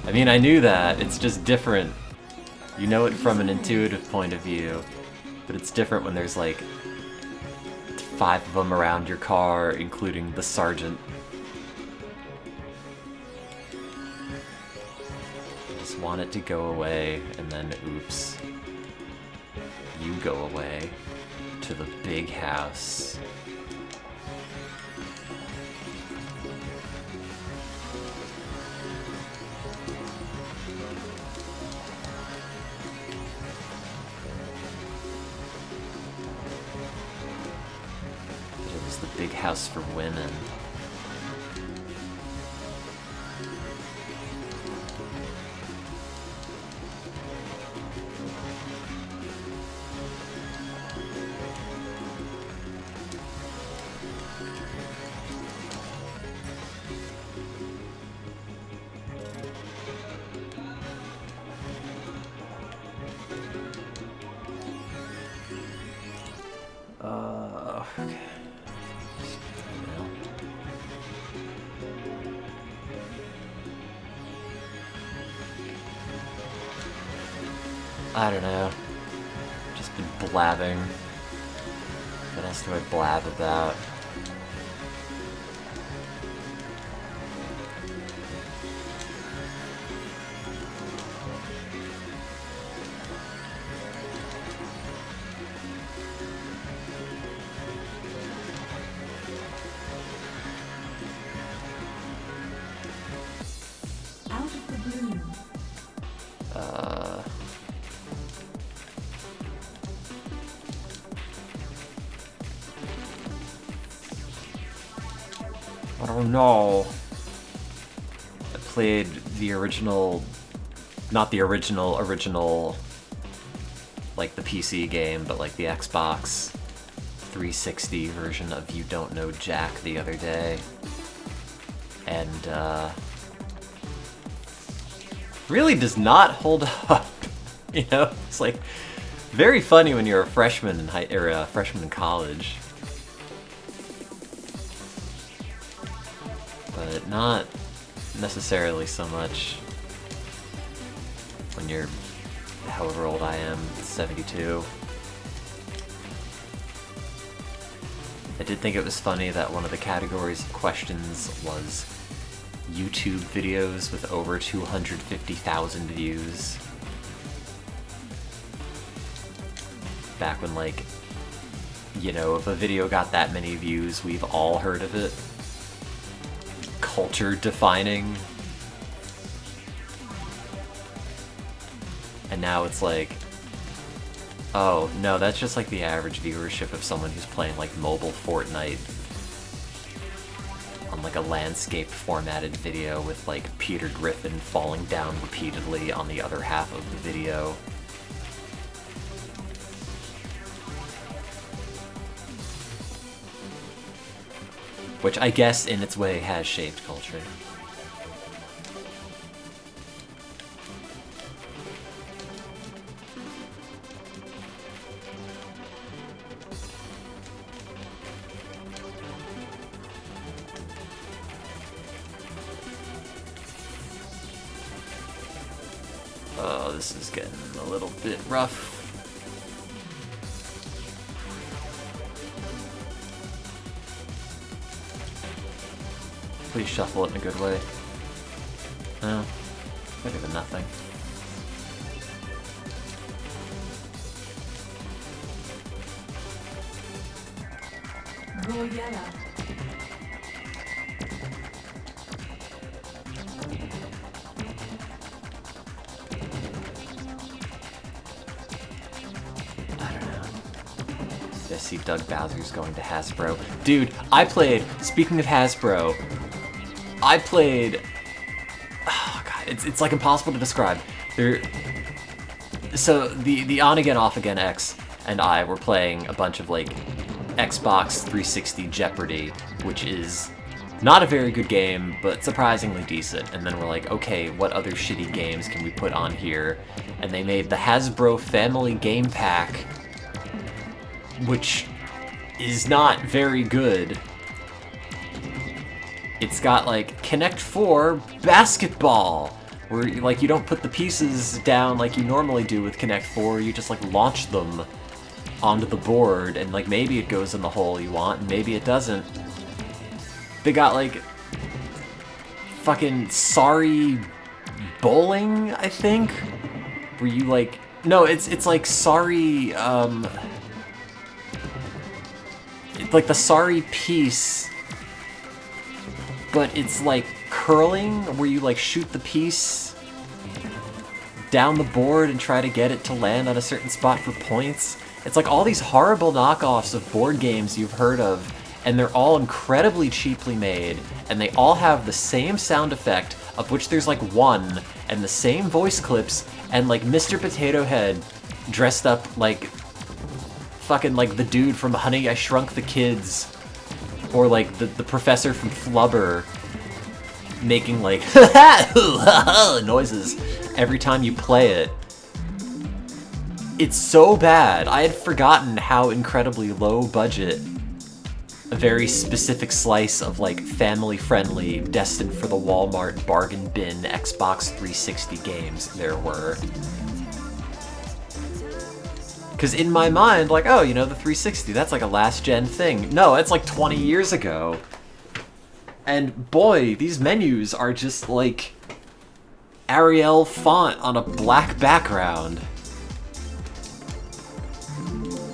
I mean, I knew that. It's just different. You know it from an intuitive point of view, but it's different when there's like 5 of them around your car, including the sergeant. I just want it to go away, and then oops. You go away to the big house. Big house for women. Okay. I don't know. Just been blabbing. What else do I blab about? Out of the blue. I don't know. I played the original, not the original, like the PC game, but like the Xbox 360 version of You Don't Know Jack the other day. And, really does not hold up. You know, it's like very funny when you're a freshman in a freshman in college. But not necessarily so much when you're however old I am, 72. I did think it was funny that one of the categories of questions was YouTube videos with over 250,000 views. Back when, like, you know, if a video got that many views, we've all heard of it. Culture defining. And now it's like, oh, no, that's just like the average viewership of someone who's playing like mobile Fortnite on like a landscape formatted video with like Peter Griffin falling down repeatedly on the other half of the video. Which I guess in its way has shaped culture. Oh, this is getting a little bit rough. Please shuffle it in a good way. No, better than nothing. Royella. I see Doug Bowser's going to Hasbro. Dude, I played, speaking of Hasbro, I played, oh god, it's like impossible to describe. So the On Again Off Again X and I were playing a bunch of like Xbox 360 Jeopardy, which is not a very good game, but surprisingly decent. And then we're like, okay, what other shitty games can we put on here? And they made the Hasbro Family Game Pack, which is not very good. It's got like Connect 4 basketball, where like you don't put the pieces down like you normally do with Connect 4, you just like launch them onto the board, and like maybe it goes in the hole you want, and maybe it doesn't. They got like fucking Sorry Bowling, I think, where you like, no, it's like Sorry, like the Sorry piece, but it's like curling, where you like shoot the piece down the board and try to get it to land on a certain spot for points. It's like all these horrible knockoffs of board games you've heard of, and they're all incredibly cheaply made, and they all have the same sound effect, of which there's like one, and the same voice clips, and like Mr. Potato Head dressed up like fucking like the dude from Honey, I Shrunk the Kids, or like the professor from Flubber, making like noises every time you play it. It's so bad. I had forgotten how incredibly low budget a very specific slice of like family-friendly, destined for the Walmart bargain bin Xbox 360 games there were. Because in my mind, like, oh, you know, the 360, that's like a last-gen thing. No, it's like 20 years ago. And boy, these menus are just like Arial font on a black background.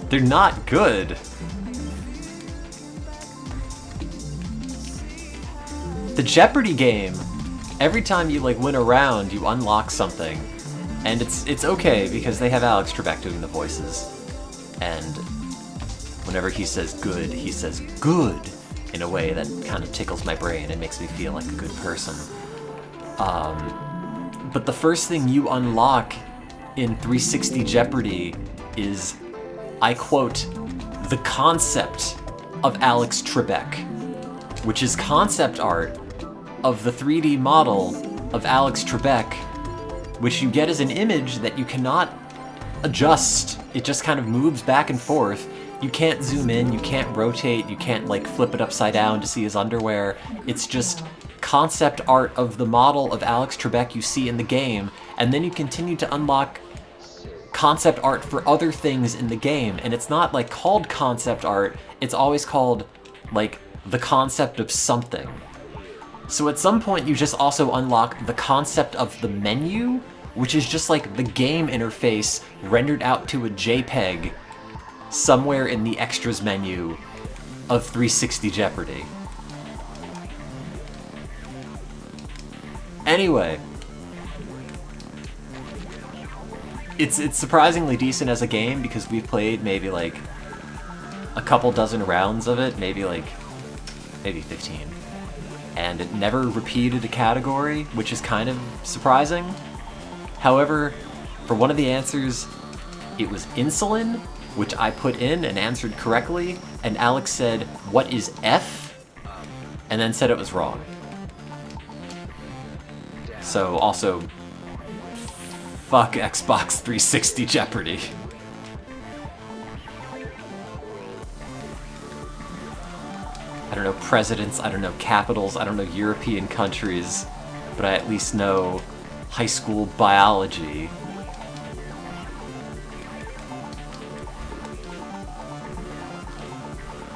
They're not good. The Jeopardy game, every time you like win a round, you unlock something. And it's okay because they have Alex Trebek doing the voices. And whenever he says good, he says good in a way that kind of tickles my brain and makes me feel like a good person. But the first thing you unlock in 360 Jeopardy is, I quote, the concept of Alex Trebek, which is concept art of the 3D model of Alex Trebek, which you get as an image that you cannot adjust. It just kind of moves back and forth. You can't zoom in, you can't rotate, you can't like flip it upside down to see his underwear. It's just concept art of the model of Alex Trebek you see in the game, and then you continue to unlock concept art for other things in the game, and it's not like called concept art, it's always called like the concept of something. So at some point you just also unlock the concept of the menu, which is just like the game interface rendered out to a JPEG somewhere in the extras menu of 360 Jeopardy. Anyway, it's surprisingly decent as a game because we've played maybe like a couple dozen rounds of it, maybe 15. And it never repeated a category, which is kind of surprising. However, for one of the answers, it was insulin, which I put in and answered correctly, and Alex said, "What is F?" and then said it was wrong. So also, fuck Xbox 360 Jeopardy. I don't know presidents, I don't know capitals, I don't know European countries, but I at least know high school biology.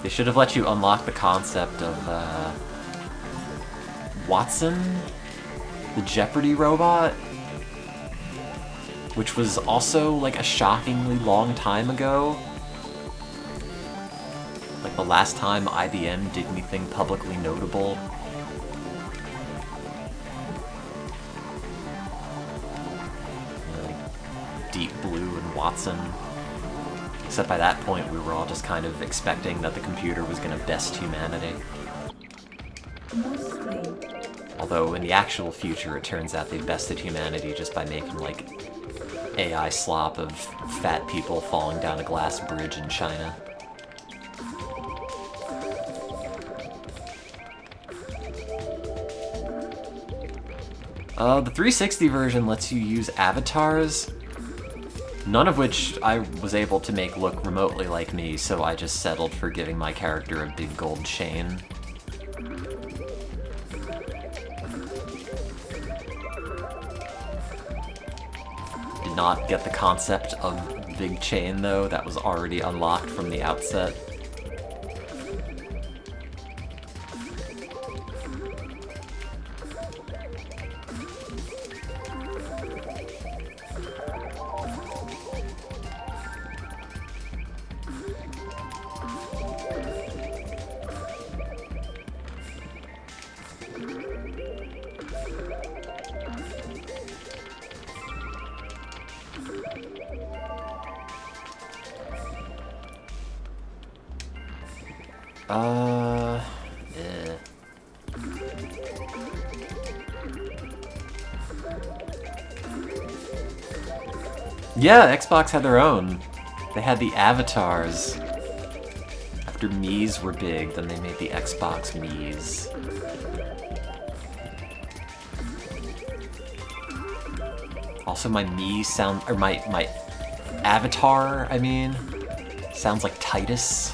They should have let you unlock the concept of Watson, the Jeopardy robot, which was also like a shockingly long time ago. Like the last time IBM did anything publicly notable. Like Deep Blue and Watson. Except by that point we were all just kind of expecting that the computer was gonna best humanity. Although in the actual future it turns out they bested humanity just by making like AI slop of fat people falling down a glass bridge in China. The 360 version lets you use avatars, none of which I was able to make look remotely like me, so I just settled for giving my character a big gold chain. Did not get the concept of big chain though, that was already unlocked from the outset. Yeah. Yeah, Xbox had their own. They had the avatars. After Mii's were big, then they made the Xbox Mii's. Also, my Mii sound, or my avatar, I mean, sounds like Titus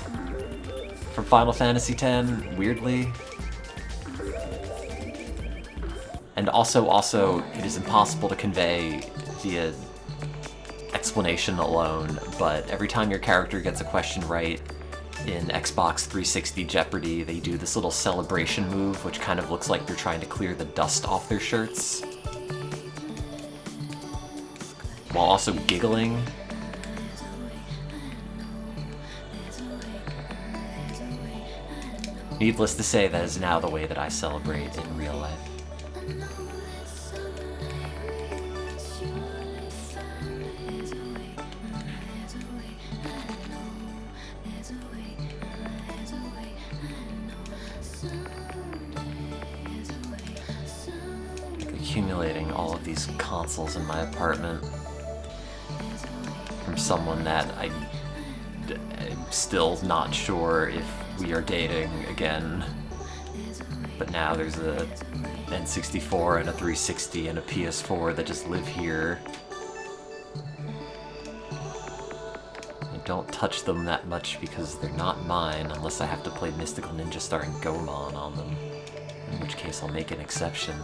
from Final Fantasy X, weirdly. And also, it is impossible to convey via explanation alone, but every time your character gets a question right in Xbox 360 Jeopardy, they do this little celebration move, which kind of looks like they're trying to clear the dust off their shirts, while also giggling. Needless to say, that is now the way that I celebrate in real life. Accumulating all of these consoles in my apartment from someone that I'm still not sure if we are dating again. But now there's a N64 and a 360 and a PS4 that just live here. I don't touch them that much because they're not mine unless I have to play Mystical Ninja starring Goemon on them, in which case I'll make an exception.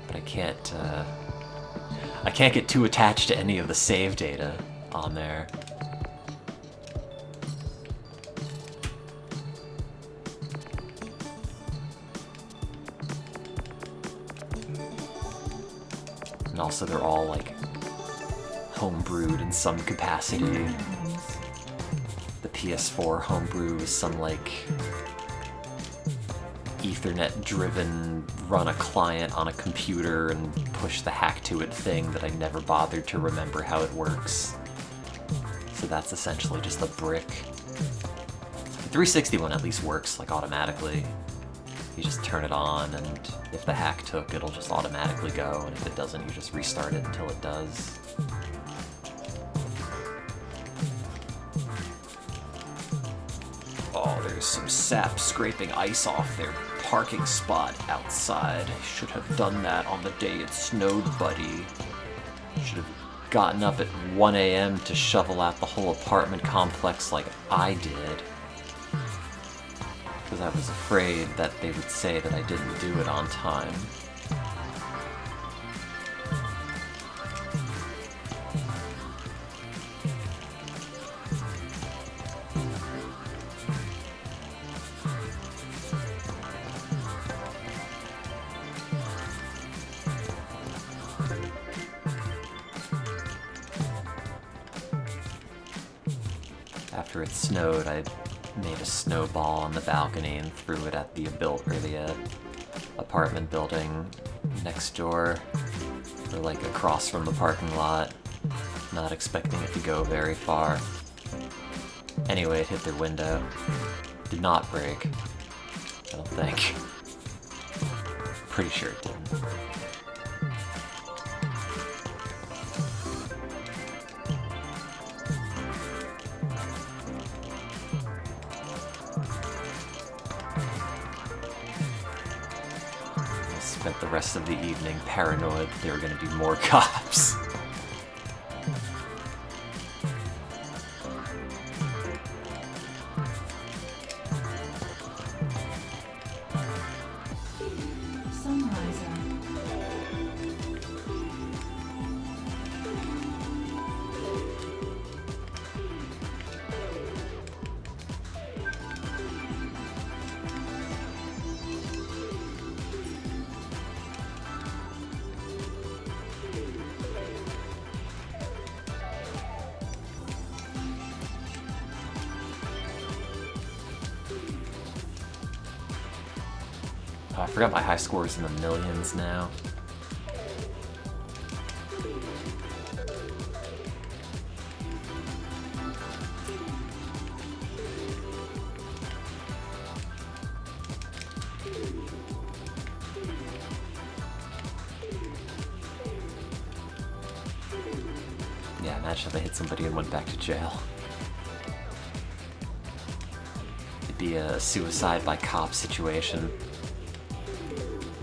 But I can't get too attached to any of the save data on there. And also they're all like homebrewed in some capacity. The PS4 homebrew is some like Ethernet driven run a client on a computer and push the hack to it thing that I never bothered to remember how it works. So that's essentially just a brick. The 360 one at least works like automatically. You just turn it on, and if the hack took, it'll just automatically go, and if it doesn't, you just restart it until it does. Oh, there's some sap scraping ice off their parking spot outside. I should have done that on the day it snowed, buddy. Should have gotten up at 1 a.m. to shovel out the whole apartment complex like I did. Because I was afraid that they would say that I didn't do it on time. After it snowed, I made a snowball on the balcony and threw it at the apartment building next door, or like across from the parking lot, not expecting it to go very far. Anyway, it hit their window. Did not break, I don't think. Pretty sure it didn't. Spent the rest of the evening paranoid there were going to be more cops. Sunriser. Oh, I forgot my high score is in the millions now. Yeah, imagine if I hit somebody and went back to jail. It'd be a suicide by cop situation.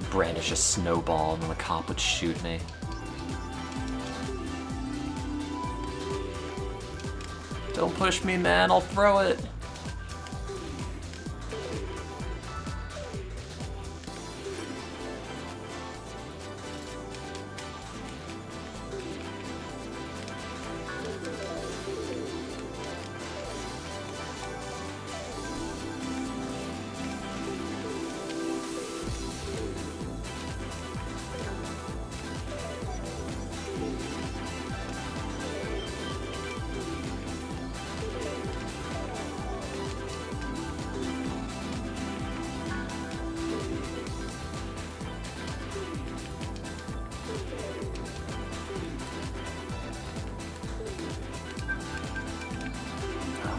Brandish a snowball and then the cop would shoot me. Don't push me, man, I'll throw it.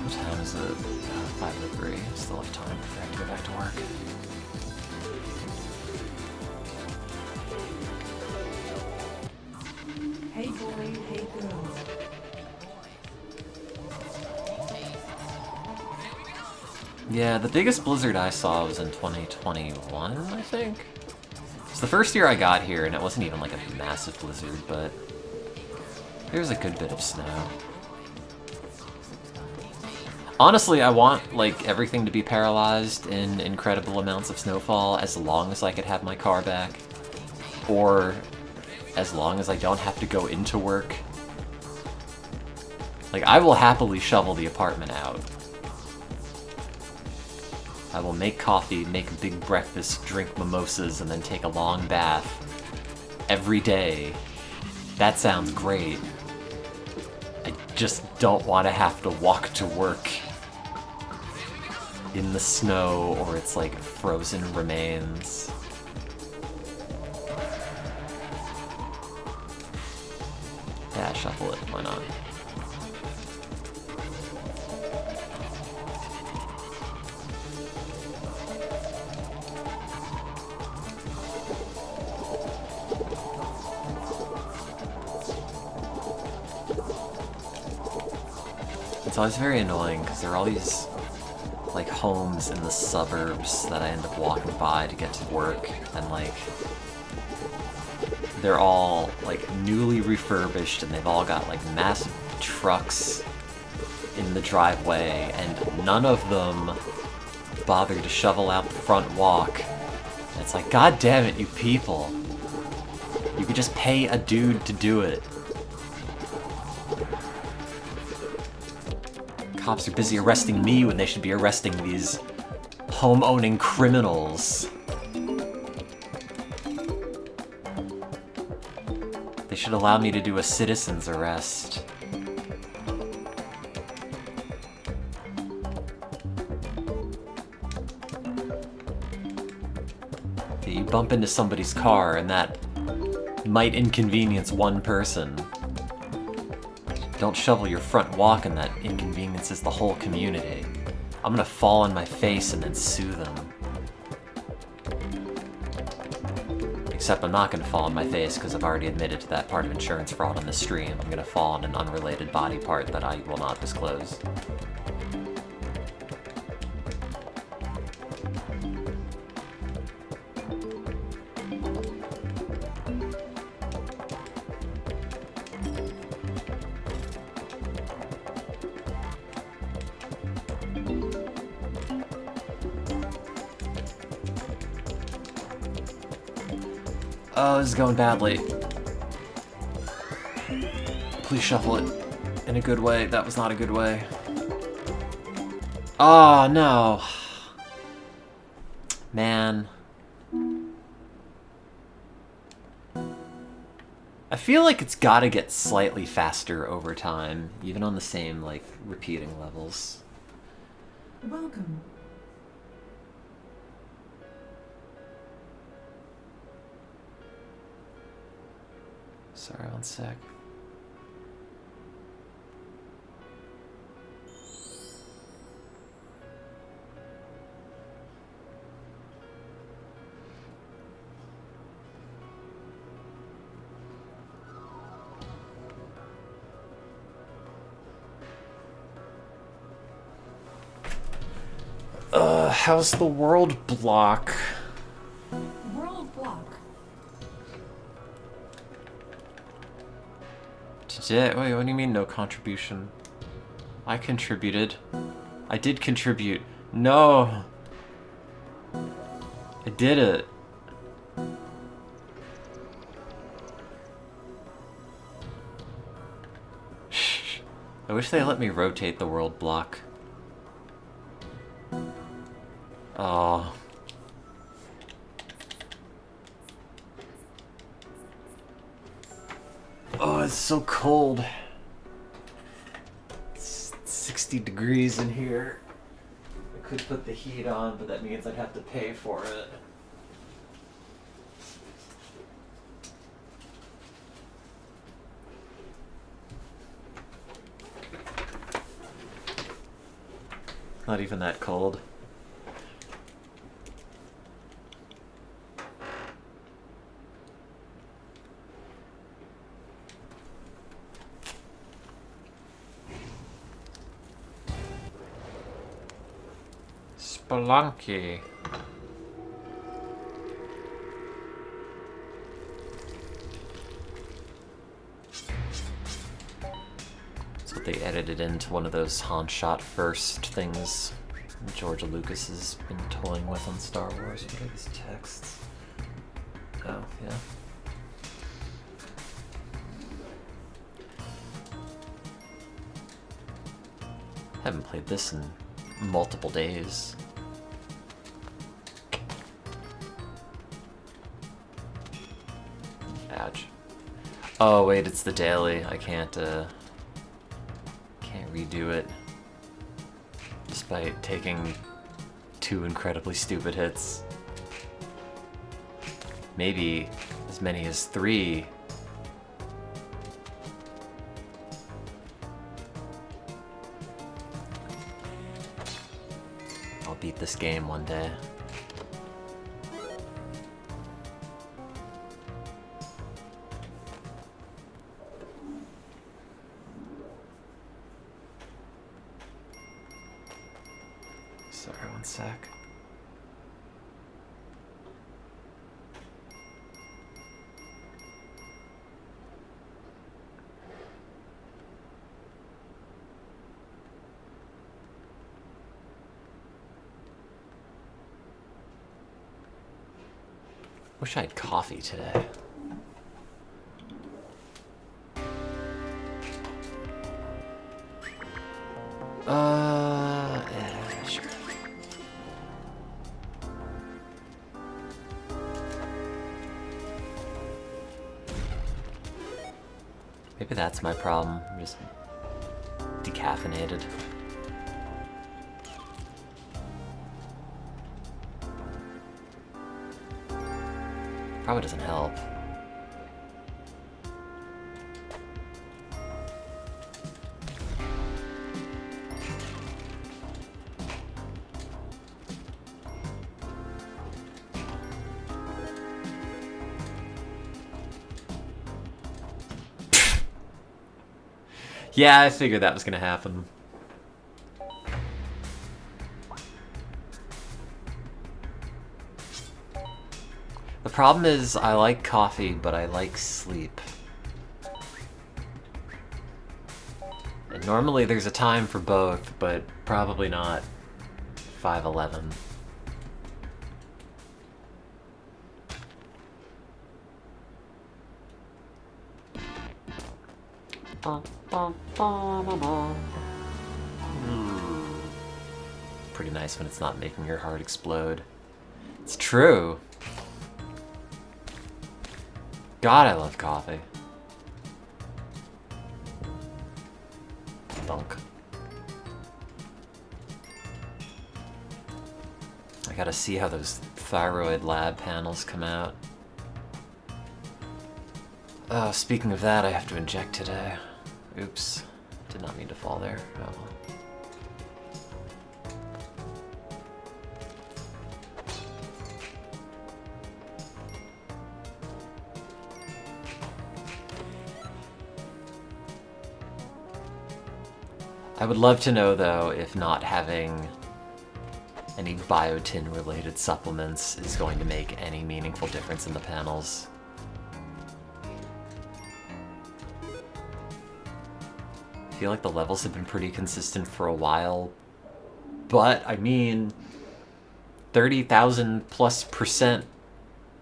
What time is it? 5:03. Still have time before I have to go back to work. Hey boy, hey girl. Yeah, the biggest blizzard I saw was in 2021, I think. It's the first year I got here, and it wasn't even like a massive blizzard, but there was a good bit of snow. Honestly, I want, like, everything to be paralyzed in incredible amounts of snowfall as long as I could have my car back. Or as long as I don't have to go into work. Like, I will happily shovel the apartment out. I will make coffee, make a big breakfast, drink mimosas, and then take a long bath every day. That sounds great. I just don't want to have to walk to work in the snow, or it's like frozen remains. Yeah, shuffle it, why not? It's always very annoying because there are all these like homes in the suburbs that I end up walking by to get to work, and like they're all like newly refurbished and they've all got like massive trucks in the driveway, and none of them bother to shovel out the front walk. And it's like, god damn it, you people. You could just pay a dude to do it. Cops are busy arresting me when they should be arresting these home-owning criminals. They should allow me to do a citizen's arrest. You bump into somebody's car and that might inconvenience one person. Don't shovel your front walk and that inconveniences the whole community. I'm gonna fall on my face and then sue them. Except I'm not gonna fall on my face because I've already admitted to that part of insurance fraud on the stream. I'm gonna fall on an unrelated body part that I will not disclose. Oh, this is going badly. Please shuffle it in a good way. That was not a good way. Oh, no. Man. I feel like it's gotta get slightly faster over time, even on the same, like, repeating levels. Welcome. Sorry, one sec. How's the world block? World block. Wait, what do you mean no contribution? I contributed. I did contribute. No! I did it. Shh. I wish they let me rotate the world block. Oh. Oh, it's so cold. It's 60 degrees in here. I could put the heat on, but that means I'd have to pay for it. Not even that cold. Spelunky. That's what they edited into one of those Han shot first things George Lucas has been toying with on Star Wars. What are these texts? Oh, yeah. Haven't played this in multiple days. Ouch. Oh wait, it's the daily. I can't redo it. Despite taking 2 incredibly stupid hits. Maybe as many as 3. I'll beat this game one day. Sorry, one sec. Wish I had coffee today. Sure. Maybe that's my problem. I'm just decaffeinated. Probably doesn't help. Yeah, I figured that was gonna happen. The problem is I like coffee, but I like sleep. And normally there's a time for both, but probably not 5:11. Pretty nice when it's not making your heart explode. It's true. God, I love coffee. Thunk. I gotta see how those thyroid lab panels come out. Oh, speaking of that, I have to inject today. Oops. Did not mean to fall there. Oh well. I would love to know, though, if not having any biotin-related supplements is going to make any meaningful difference in the panels. I feel like the levels have been pretty consistent for a while, but, I mean, 30,000+%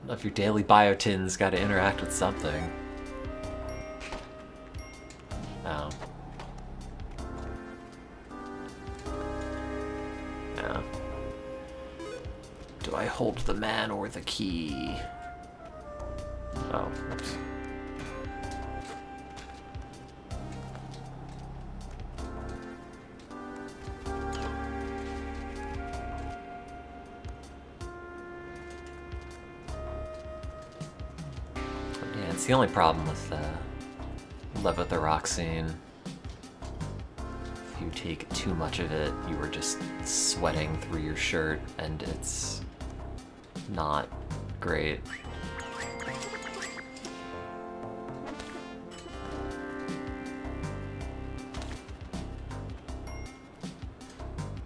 of your daily biotin's got to interact with something. Oh. Yeah. Do I hold the man or the key? Oh, oops. Yeah, it's the only problem with levothyroxine. if you take too much of it, you are just sweating through your shirt, and it's not great.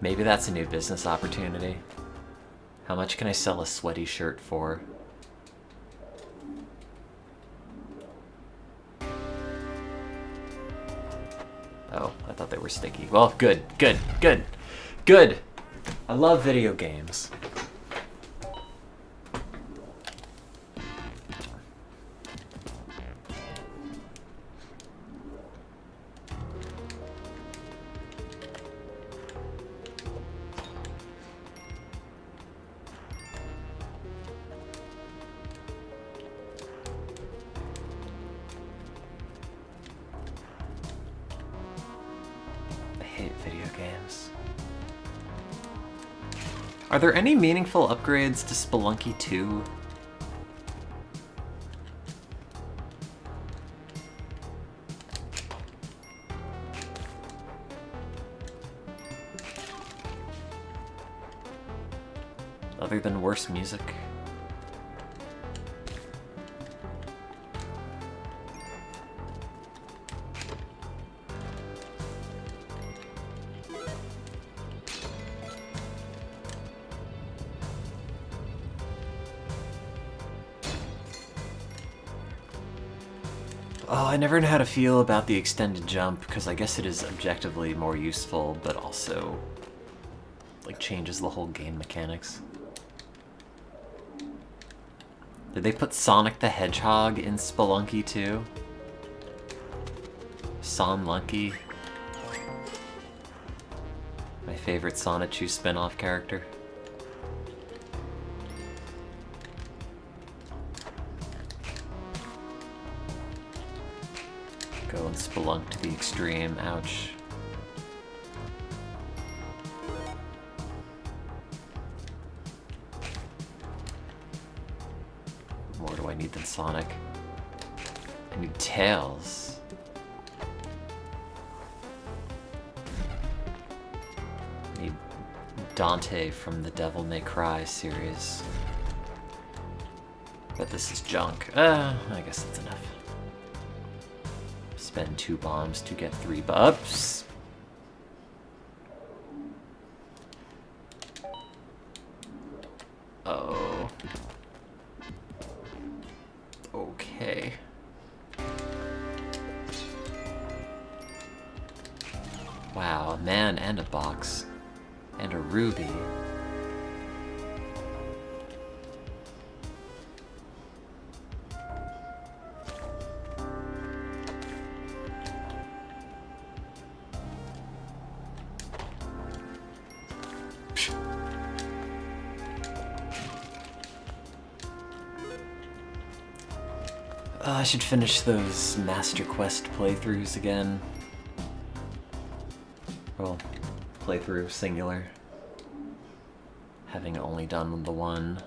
Maybe that's a new business opportunity. How much can I sell a sweaty shirt for? Oh, I thought they were sticky. Well, good, good, good, good! I love video games. Video games. Are there any meaningful upgrades to Spelunky 2? Other than worse music? Oh, I never know how to feel about the extended jump, because I guess it is objectively more useful, but also, like, changes the whole game mechanics. Did they put Sonic the Hedgehog in Spelunky too? Sonlunky? My favorite Sonichu spin-off character. Go and spelunk to the extreme. Ouch. What more do I need than Sonic? I need Tails. I need Dante from the Devil May Cry series. But this is junk. I guess that's enough. Spend 2 bombs to get 3 ups. Oh. Okay. Wow, a man and a box. And a ruby. I should finish those Master Quest playthroughs again. Well, playthrough singular. Having only done the one.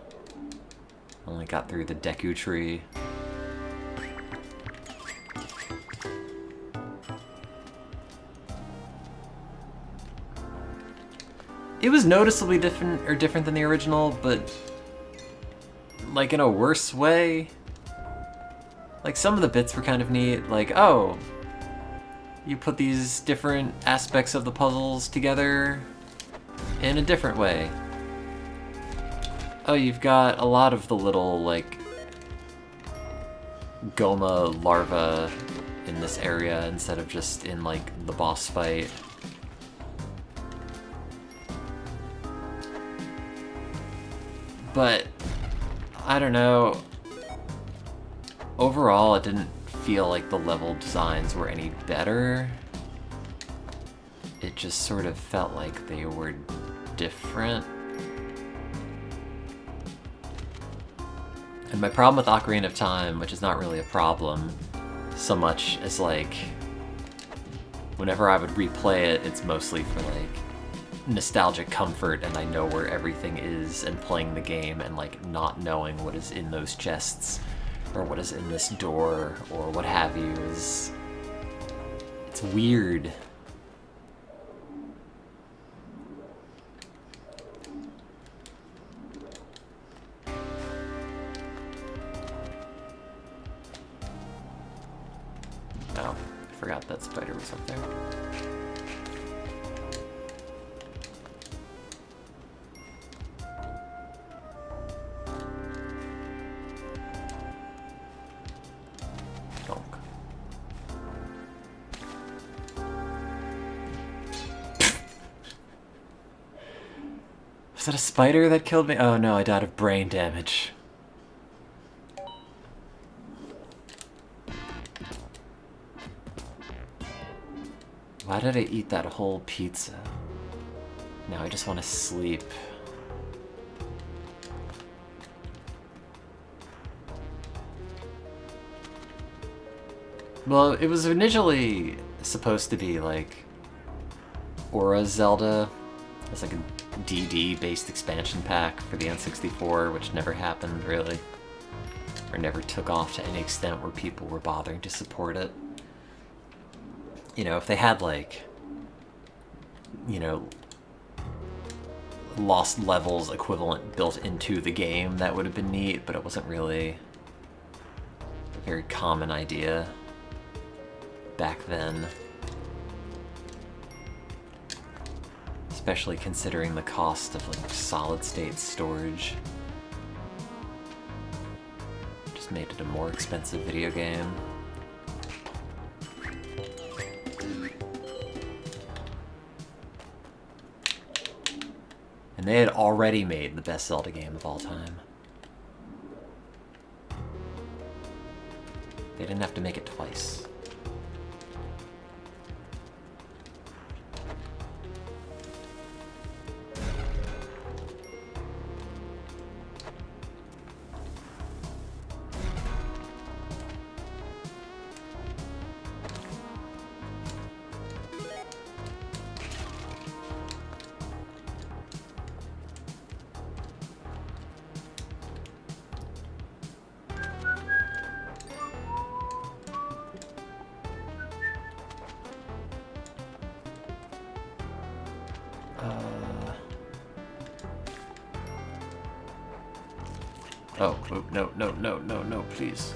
Only got through the Deku Tree. It was noticeably different than the original, but like in a worse way. Like, some of the bits were kind of neat, like, oh, you put these different aspects of the puzzles together in a different way. Oh, you've got a lot of the little, like, Goma larvae in this area instead of just in, like, the boss fight. But, I don't know. Overall, it didn't feel like the level designs were any better. It just sort of felt like they were different. And my problem with Ocarina of Time, which is not really a problem so much as like, whenever I would replay it, it's mostly for like nostalgic comfort and I know where everything is, and playing the game and like not knowing what is in those chests or what is in this door or what have you it's weird. forgot that spider was up there. Donk. Was that a spider that killed me? Oh no, I died of brain damage. Why did I eat that whole pizza? Now I just want to sleep. Well, it was initially supposed to be like Aura Zelda. It's like a DD-based expansion pack for the N64, which never happened, really. Or never took off to any extent where people were bothering to support it. You know, if they had, like, you know, Lost Levels equivalent built into the game, that would have been neat, but it wasn't really a very common idea back then. Especially considering the cost of, like, solid-state storage. Just made it a more expensive video game. And they had already made the best Zelda game of all time. They didn't have to make it twice. Oh, no, no, no, no, no, please.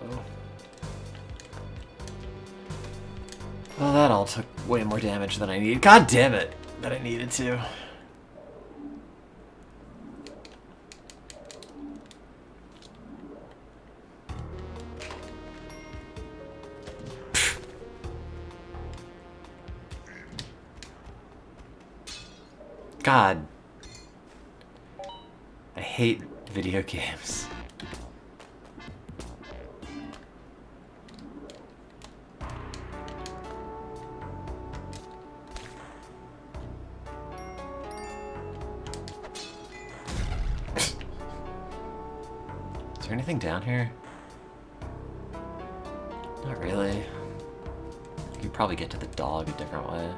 Oh. Well, that all took way more damage than I needed. God damn it! That I needed to. God. I hate video games. Is there anything down here? Not really. You could probably get to the dog a different way.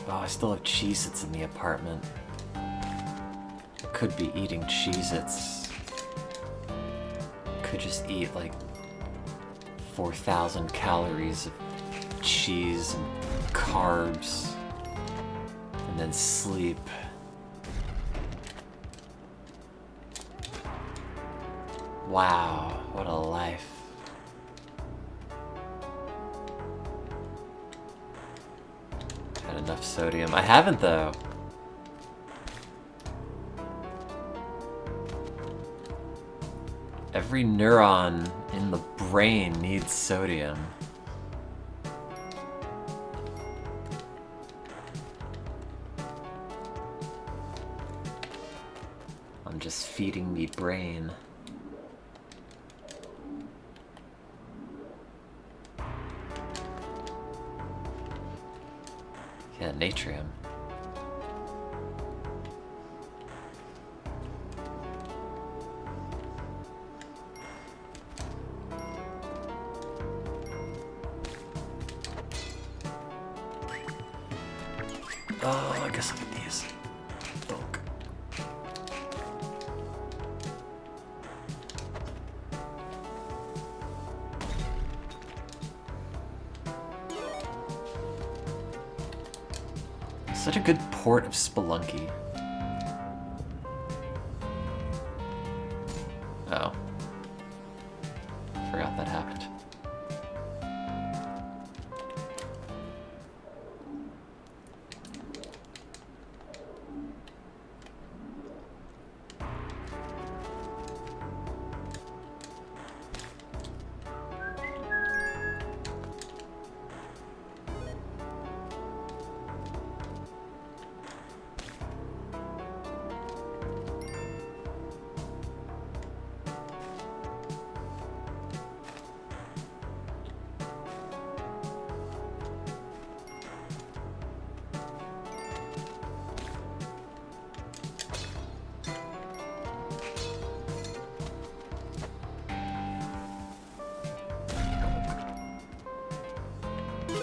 Oh, I still have Cheez-Its in the apartment. Could be eating Cheez-Its. Could just eat like 4,000 calories of cheese and carbs. And then sleep. Wow, what a life. Had enough sodium. I haven't though. Every neuron in the brain needs sodium. I'm just feeding me brain. Yeah, natrium. Oh, I guess I'll get these. Donk. Such a good port of Spelunky. Oh. Forgot that happened.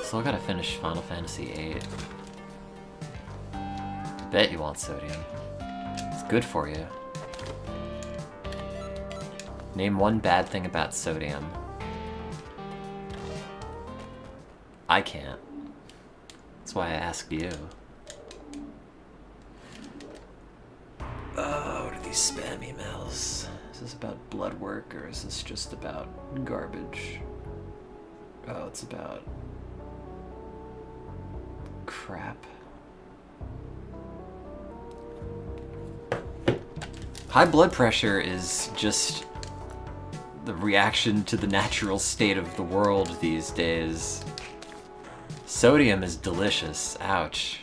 Still gotta finish Final Fantasy VIII. Bet you want sodium. It's good for you. Name one bad thing about sodium. I can't. That's why I asked you. Oh, what are these spam emails? Is this about blood work or is this just about garbage? Oh, it's about crap. High blood pressure is just the reaction to the natural state of the world these days. Sodium is delicious. Ouch.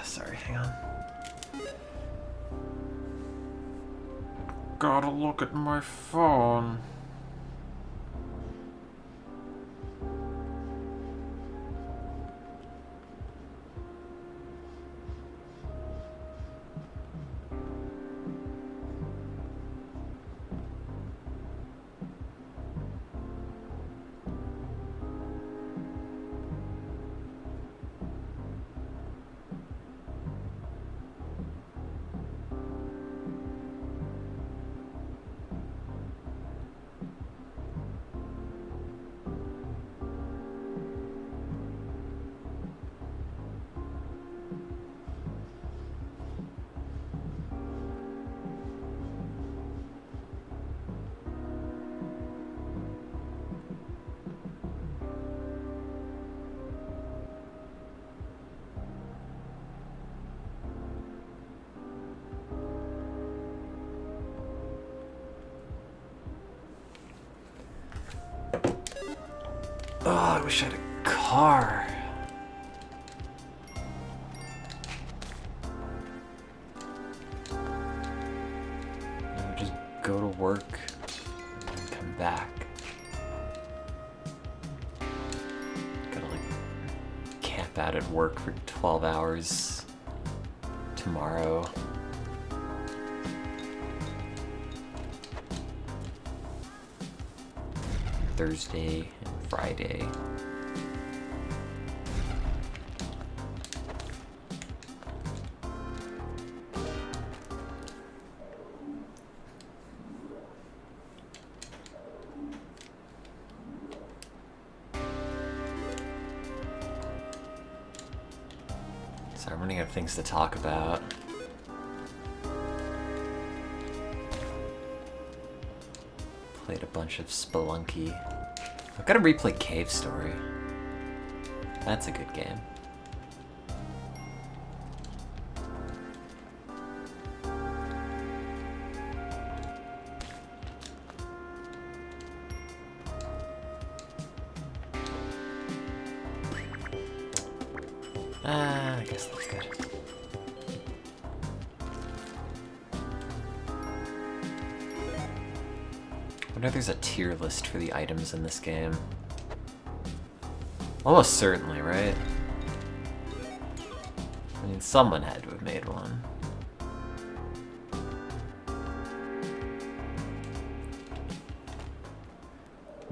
Sorry, hang on. Gotta look at my phone. Oh, I wish I had a car. I would just go to work and come back. Gotta like camp out at work for 12 hours tomorrow. Thursday and Friday. So I'm running out of things to talk about. Played a bunch of Spelunky. I've got to replay Cave Story. That's a good game. I guess that's good. wonder if there's a tier list for the items in this game. Almost certainly, right? I mean, someone had to have made one.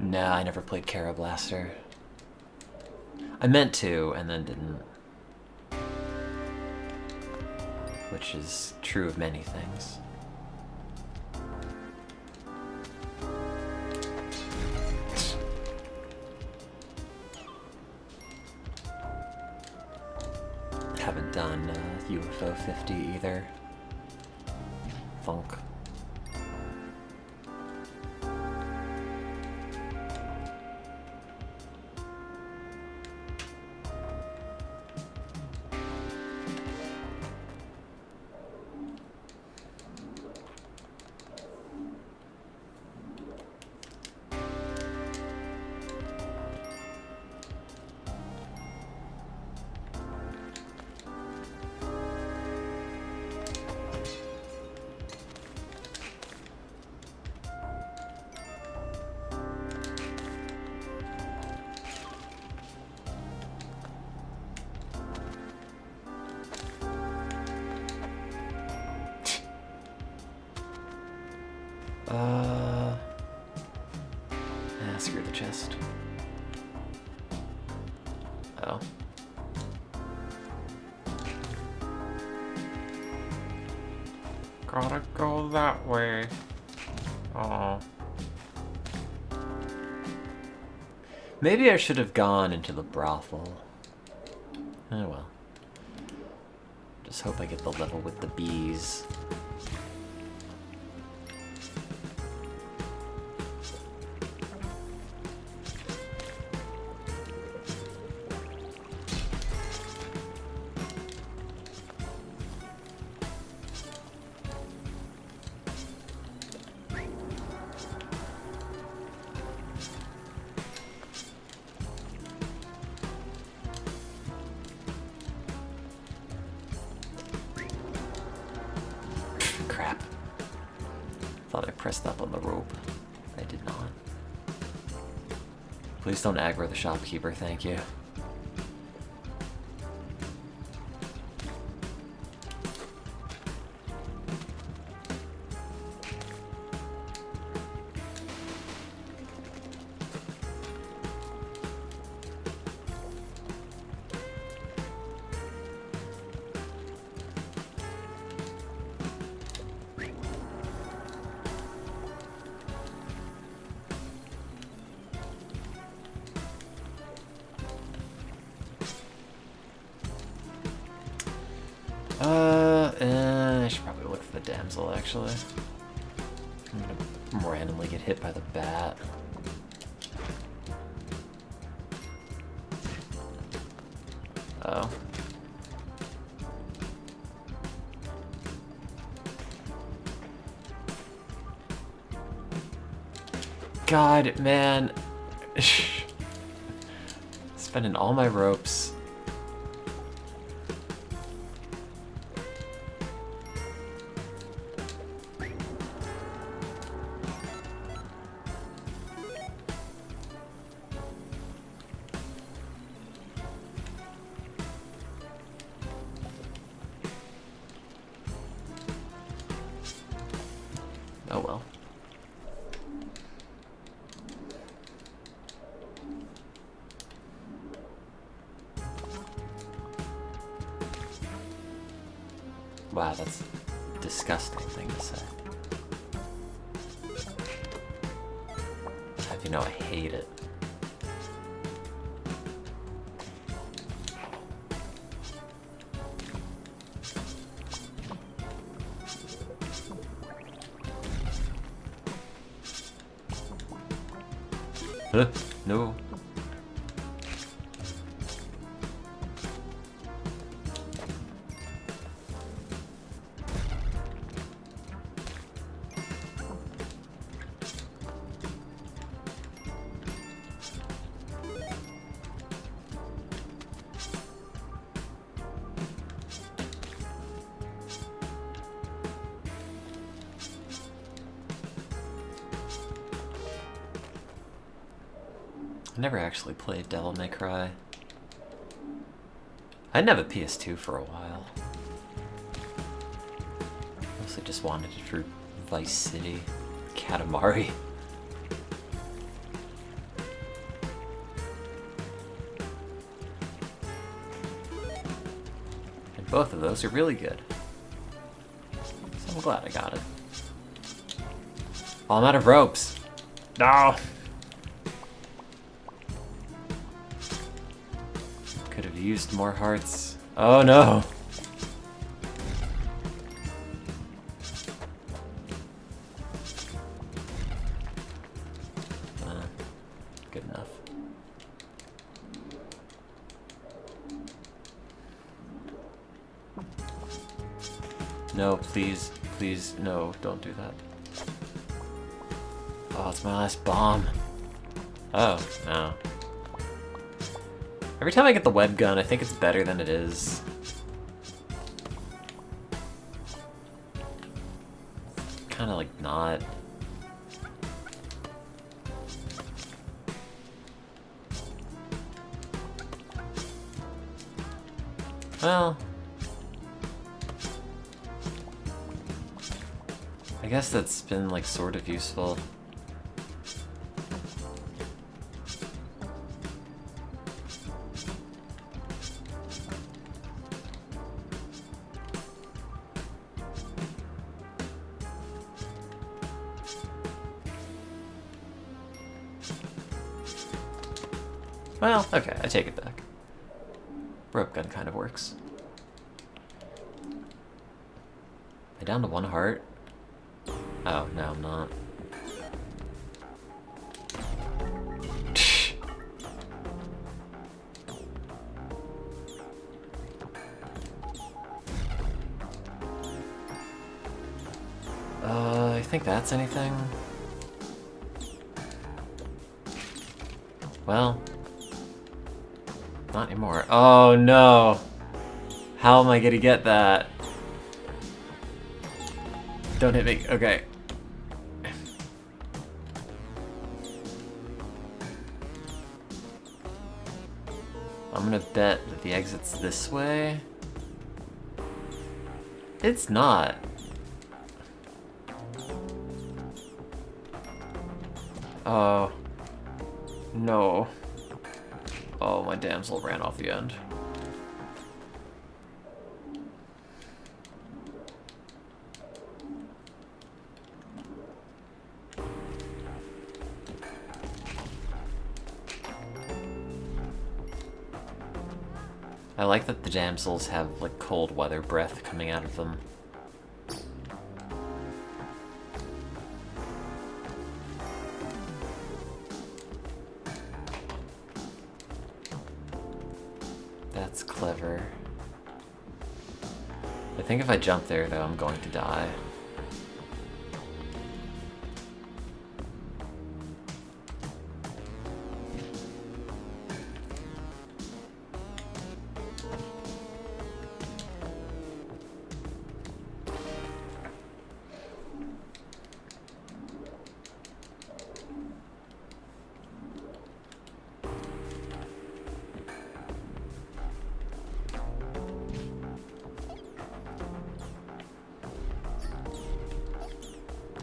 Nah, I never played Kara Blaster. I meant to, and then didn't. Which is true of many things. Haven't done UFO 50 either. Funk. Screw the chest. Oh. Gotta go that way. Oh. Maybe I should have gone into the brothel. Oh well. Just hope I get the level with the bees. Crap. Thought I pressed up on the rope. I did not. Please don't aggro the shopkeeper, thank you. I should probably look for the damsel, actually. I'm gonna randomly get hit by the bat. Oh. God, man. Spending all my ropes. Oh well. Wow, that's a disgusting thing to say. How do you know I hate it? No. I never actually played Devil May Cry. I didn't have a PS2 for a while. Mostly just wanted it for Vice City, Katamari. And both of those are really good. So I'm glad I got it. Oh, I'm out of ropes. No! Could have used more hearts. Oh no! Good enough. No, please, please, no, don't do that. Oh, it's my last bomb. Oh, no. Every time I get the web gun, I think it's better than it is. Kinda like not. Well, I guess that's been like sort of useful. Well, okay, I take it back. Rope gun kind of works. Am I down to 1 heart? Oh, no, I'm not. I think that's anything. Well, not anymore. Oh no! How am I gonna get that? Don't hit me. Okay. I'm gonna bet that the exit's this way. It's not. Oh. No. Oh, my damsel ran off the end. I like that the damsels have, like, cold weather breath coming out of them. That's clever. I think if I jump there, though, I'm going to die.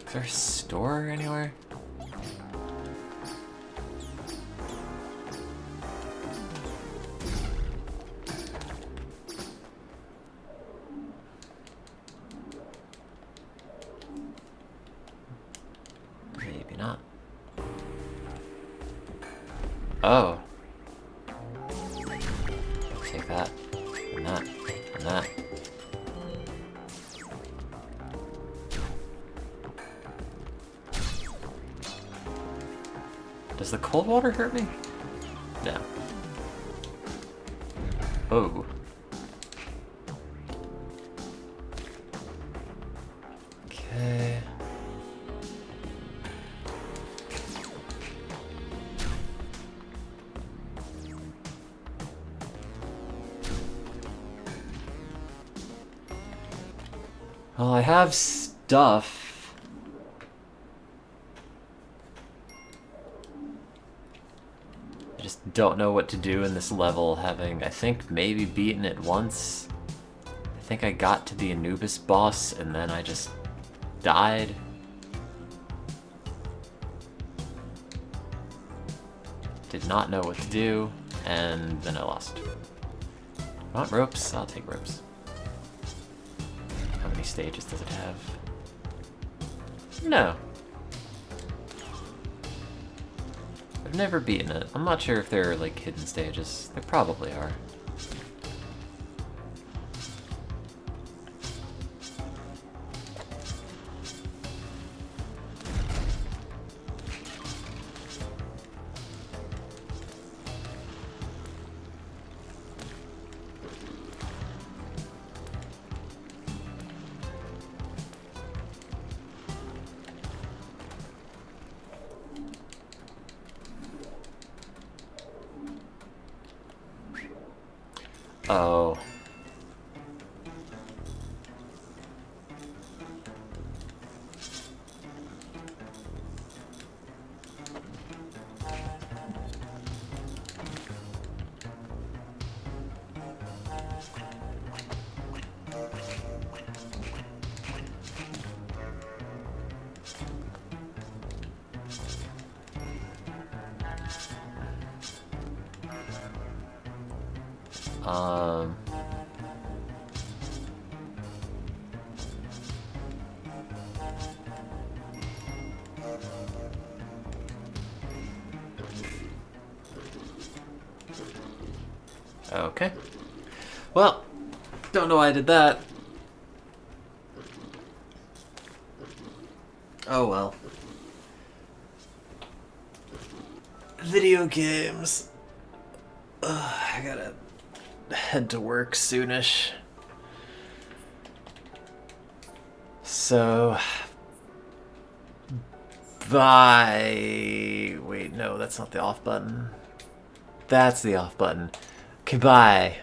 Is there a store anywhere? Maybe not. Oh. Take that. And that. And that. Does the cold water hurt me? No. Oh. Okay. Well, I have stuff. just don't know what to do in this level, having, I think, maybe beaten it once. I think I got to the Anubis boss, and then I just died. Did not know what to do, and then I lost. I want ropes? I'll take ropes. How many stages does it have? No. I've never beaten it. I'm not sure if there are, like, hidden stages. There probably are. Oh. Um... Okay. Well, don't know why I did that. Oh well. Video games. I gotta head to work soonish. So... Bye. Wait, no, that's not the off button. That's the off button. Okay, bye.